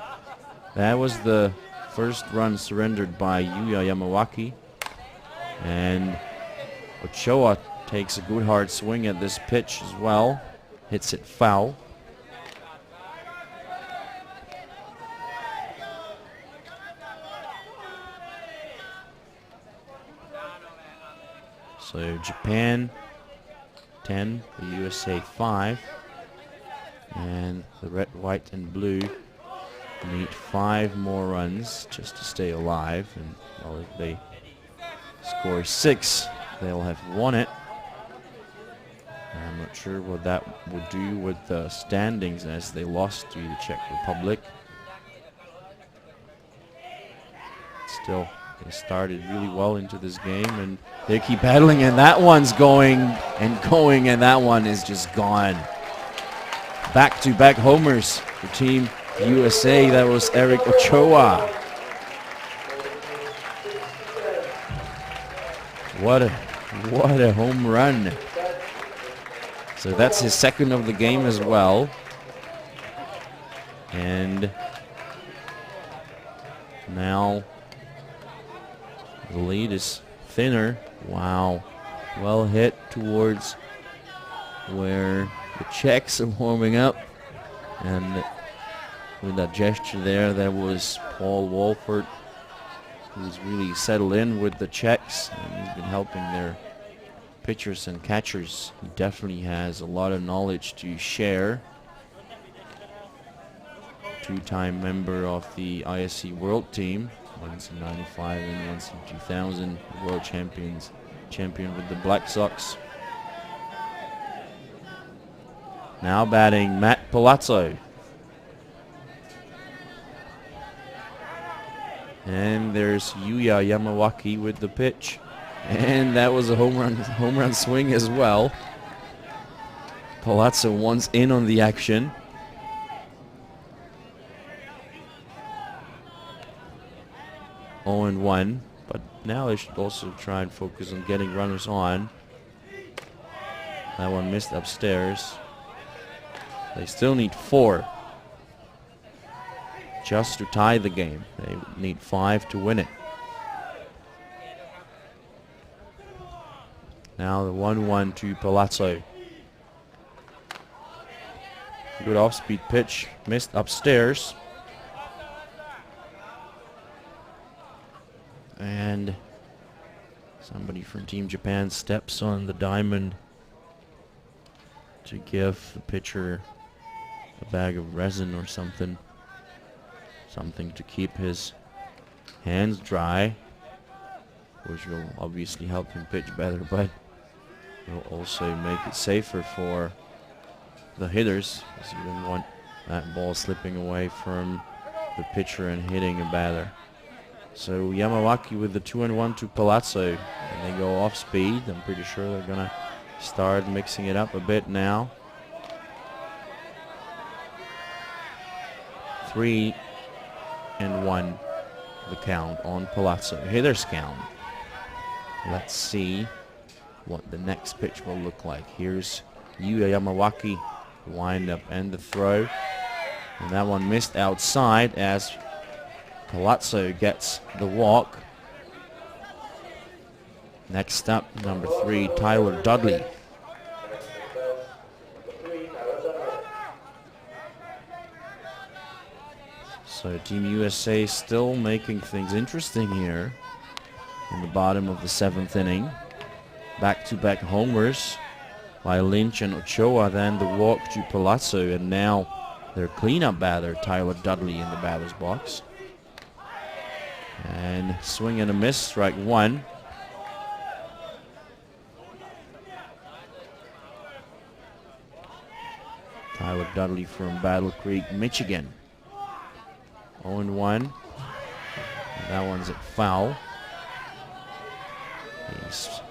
that was the first run surrendered by Yuya Yamawaki. And Ochoa takes a good hard swing at this pitch as well. Hits it foul. So Japan 10, the USA 5. And the red, white, and blue need 5 more runs just to stay alive. And well, if they score 6, they'll have won it. I'm not sure what that would do with the standings, as they lost to the Czech Republic. Still, they started really well into this game, and they keep battling, and that one's going and going, and that one is just gone. Back-to-back homers for Team USA. That was Eric Ochoa. What a home run. So that's his second of the game as well. And now the lead is thinner. Wow. Well hit towards where the Czechs are warming up. And with that gesture there, that was Paul Walford, who's really settled in with the Czechs, and he's been helping their pitchers and catchers. He definitely has a lot of knowledge to share. 2-time member of the ISC World Team, once in '95 and once in 2000, World champion with the Black Sox. Now batting Matt Palazzo. And there's Yuya Yamawaki with the pitch. And that was a home run swing as well. Palazzo once in on the action. And 1, but now they should also try and focus on getting runners on. That one missed upstairs. They still need 4 just to tie the game. They need 5 to win it. Now the 1-1 to Palazzo. Good off-speed pitch, missed upstairs. And somebody from Team Japan steps on the diamond to give the pitcher a bag of resin or something. Something to keep his hands dry, which will obviously help him pitch better, but will also make it safer for the hitters, because you don't want that ball slipping away from the pitcher and hitting a batter. So Yamawaki with the 2-1 to Palazzo, and they go off speed. I'm pretty sure they're gonna start mixing it up a bit now. 3-1 the count on Palazzo. Hitter's count. Let's see what the next pitch will look like. Here's Yuya Yamawaki, the wind-up and the throw. And that one missed outside as Palazzo gets the walk. Next up, number 3, Tyler Dudley. So Team USA still making things interesting here in the bottom of the 7th inning. Back-to-back homers by Lynch and Ochoa, then the walk to Palazzo, and now their cleanup batter, Tyler Dudley, in the batter's box. And swing and a miss, strike 1. Tyler Dudley from Battle Creek, Michigan. 0-1. That one's at foul. He's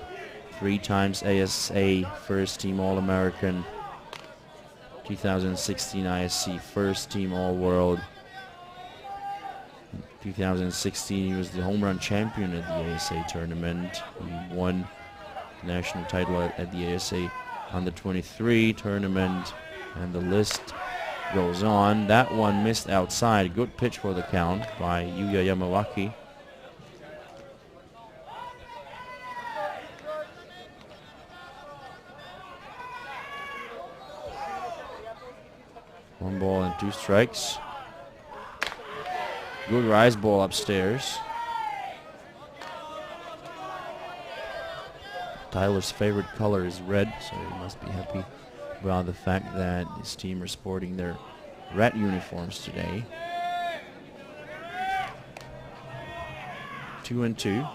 3 times ASA First Team All-American, 2016 ISC First Team All-World. 2016 he was the home run champion at the ASA tournament. He won the national title at the ASA Under 23 tournament, and the list goes on. That one missed outside. Good pitch for the count by Yuya Yamawaki. One ball and 2 strikes. Good rise ball upstairs. Tyler's favorite color is red, so he must be happy about the fact that his team are sporting their red uniforms today. 2-2.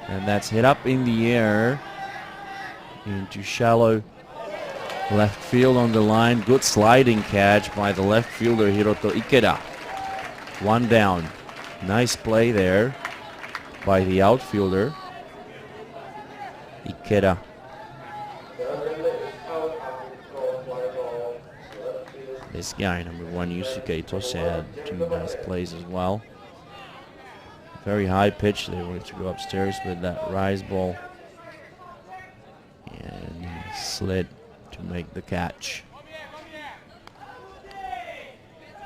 And that's hit up in the air into shallow left field on the line. Good sliding catch by the left fielder Hiroto Ikeda. 1 down. Nice play there by the outfielder Ikeda. This guy, number 1, Yusuke Tose, had 2 nice plays as well. Very high pitch. They wanted to go upstairs with that rise ball. And he slid to make the catch.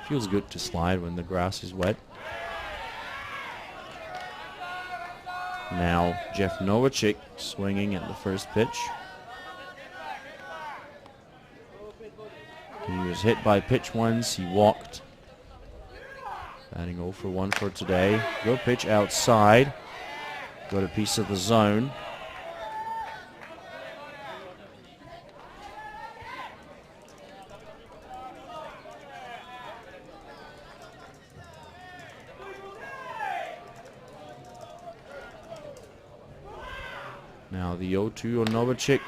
Feels good to slide when the grass is wet. Now Jeff Novacek swinging at the first pitch. He was hit by pitch once. He walked. Batting 0 for 1 for today. Good pitch outside. Got a piece of the zone. Now the 0-2 on Novacek.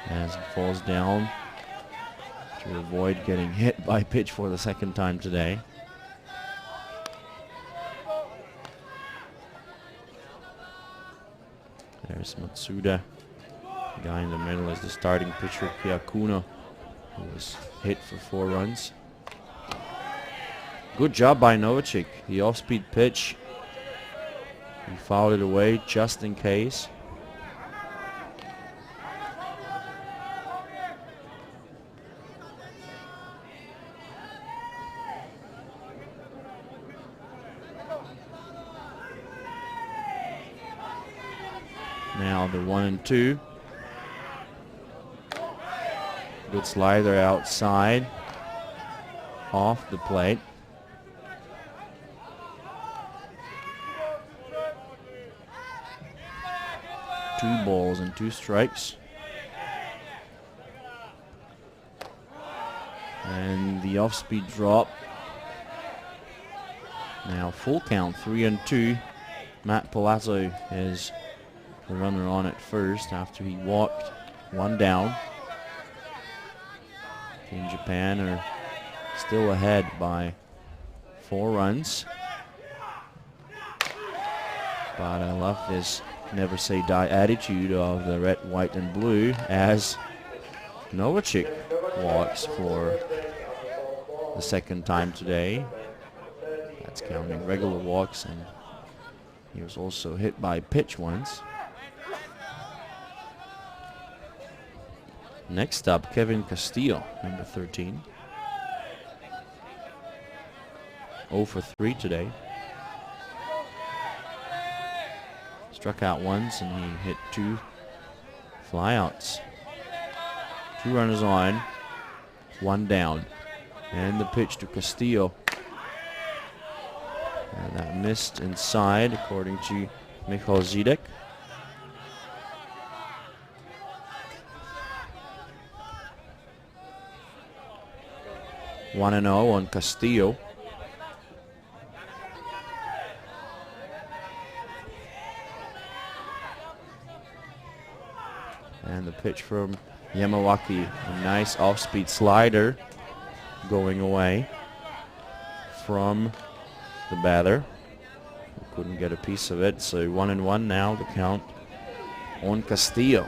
As he falls down to avoid getting hit by pitch for the 2nd time today. There's Matsuda. The guy in the middle is the starting pitcher, Kyakuno, who was hit for 4 runs. Good job by Novacek. The off-speed pitch. He fouled it away just in case. Now the 1-2. Good slider outside, off the plate. Two balls and 2 strikes. And the off-speed drop. Now full count, 3-2. Matt Palazzo is the runner on at first after he walked 1 down. Team Japan are still ahead by 4 runs. But I love this never say die attitude of the red, white and blue as Novacek walks for the 2nd time today. That's counting regular walks, and he was also hit by pitch once. Next up, Kevin Castillo, number 13. 0 for 3 today. Struck out once and he hit 2 flyouts. 2 runners on, 1 down. And the pitch to Castillo. And that missed inside according to Michal Zidek. One and 0 on Castillo. And the pitch from Yamawaki, a nice off-speed slider going away from the batter. Couldn't get a piece of it, so 1-1 now, the count on Castillo.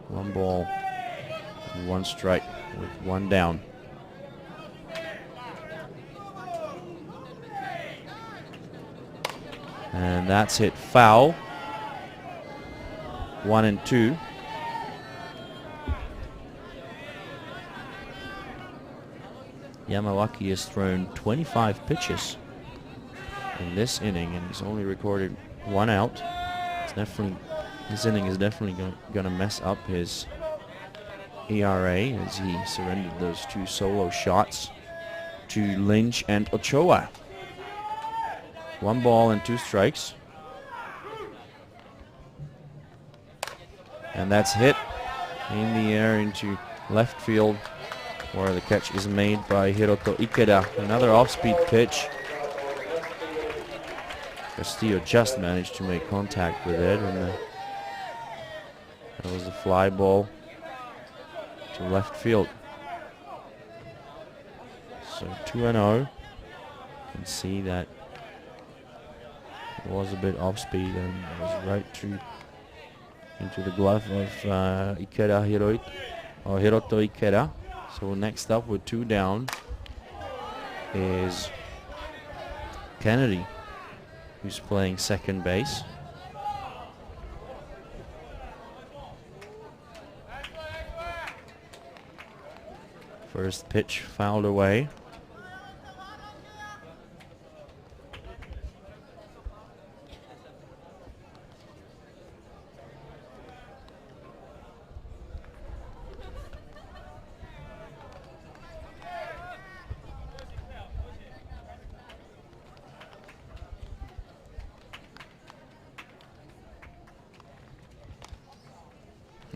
One ball and 1 strike with 1 down. And that's hit foul. 1-2. Yamawaki has thrown 25 pitches in this inning, and he's only recorded 1 out. This inning is definitely going to mess up his ERA as he surrendered those 2 solo shots to Lynch and Ochoa. 1 ball and 2 strikes. And that's hit in the air into left field, where the catch is made by Hiroto Ikeda. Another off-speed pitch. Castillo just managed to make contact with it, and that was the fly ball to left field. So 2-0. You can see that it was a bit off-speed and it was right through into the glove of Hiroto Ikeda. So next up with 2 down is Kennedy, who's playing second base. First pitch fouled away.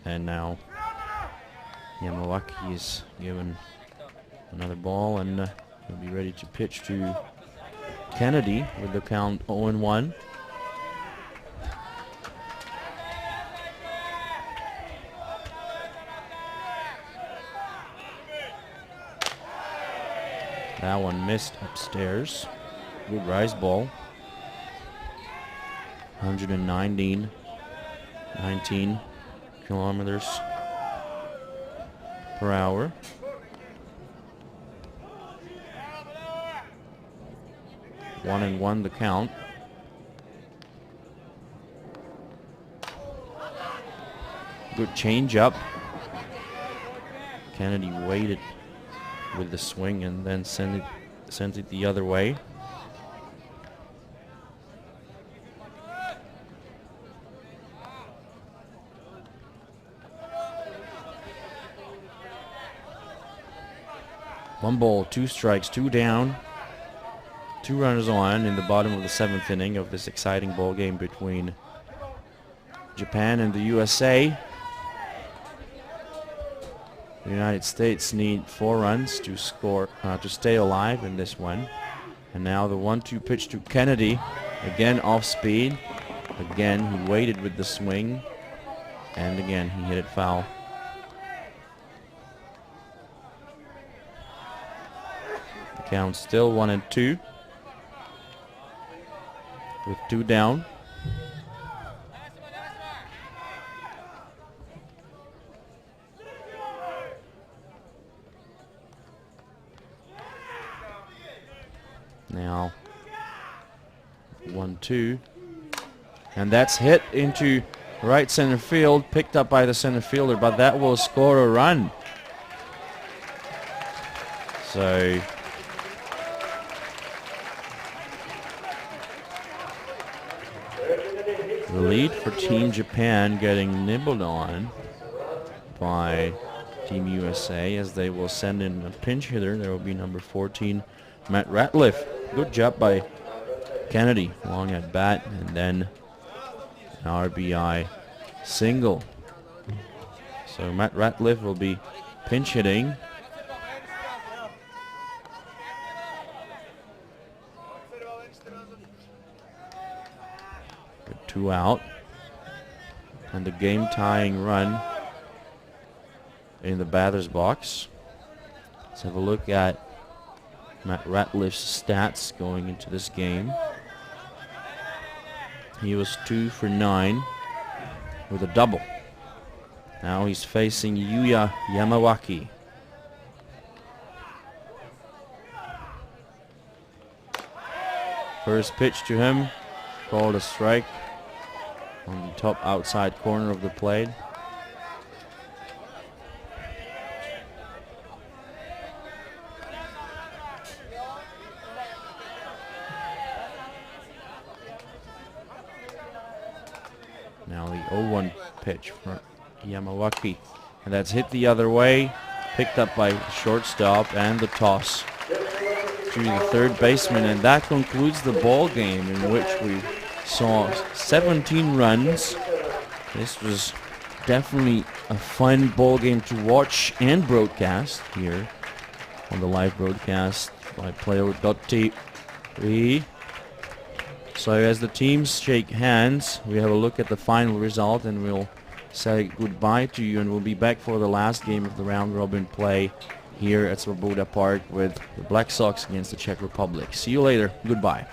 And now Yamawaki is given another ball, and he'll be ready to pitch to Kennedy with the count 0-1. That one missed upstairs. Good rise ball. 19 kilometers per hour. One and one the count. Good change up. Kennedy waited with the swing and then sent it sent it the other way. One ball, 2 strikes, 2 down. 2 runners on in the bottom of the 7th inning of this exciting ball game between Japan and the USA. The United States need 4 runs to score to stay alive in this one. And now the 1-2 pitch to Kennedy, again off speed. Again he waited with the swing, and again he hit it foul. The count still 1-2 with 2 down. Now 1-2, and that's hit into right center field, picked up by the center fielder, but that will score a run. So the lead for Team Japan getting nibbled on by Team USA, as they will send in a pinch hitter. There will be number 14, Matt Ratliff. Good job by Kennedy, long at bat, and then an RBI single. So Matt Ratliff will be pinch hitting. Good 2 out. And the game tying run in the batter's box. Let's have a look at Matt Ratliff's stats going into this game. He was 2 for 9 with a double. Now he's facing Yuya Yamawaki. First pitch to him, called a strike on the top outside corner of the plate. Now the 0-1 pitch for Yamawaki, and that's hit the other way, picked up by the shortstop, and the toss to the third baseman, and that concludes the ball game, in which we saw 17 runs. This was definitely a fun ball game to watch and broadcast here on the live broadcast by Playo.tv. So as the teams shake hands, we have a look at the final result, and we'll say goodbye to you, and we'll be back for the last game of the round robin play here at Svoboda Park with the Black Sox against the Czech Republic. See you later. Goodbye.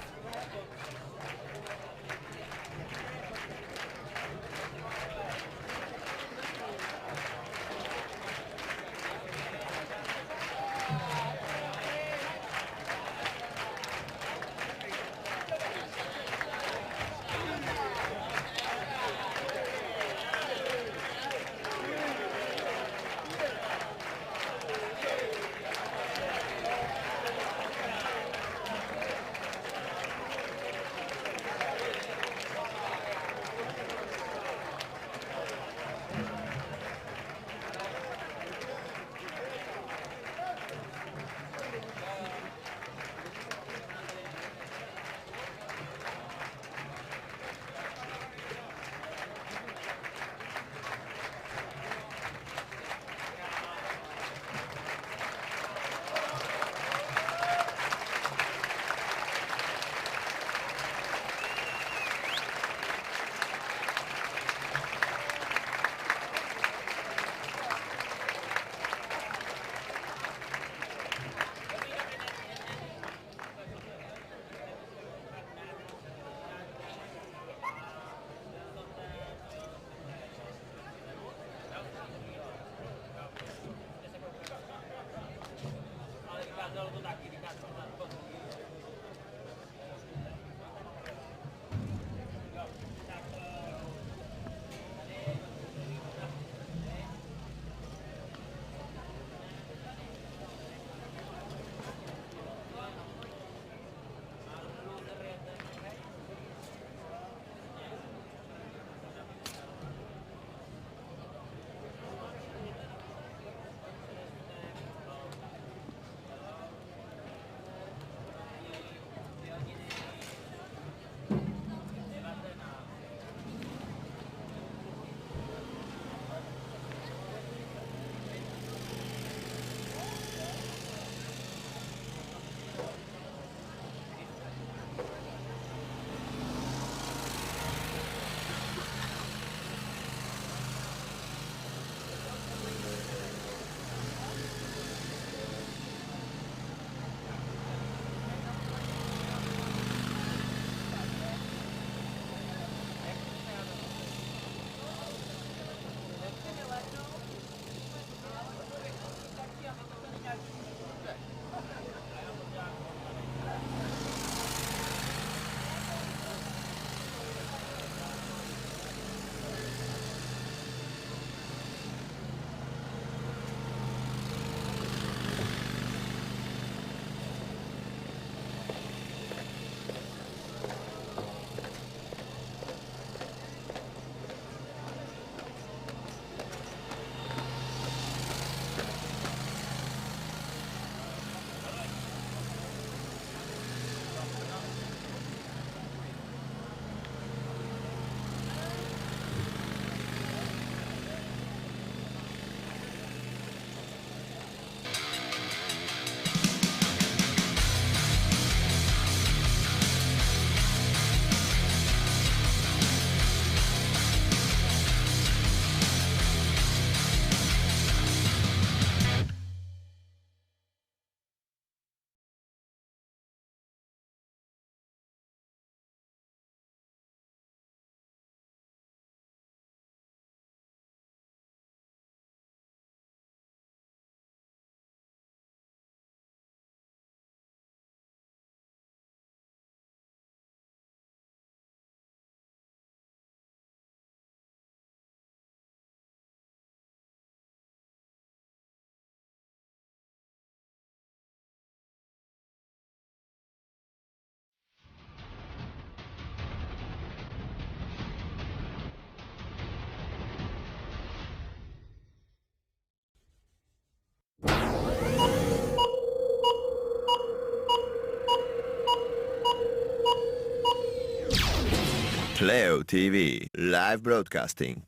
Playo.tv, live broadcasting.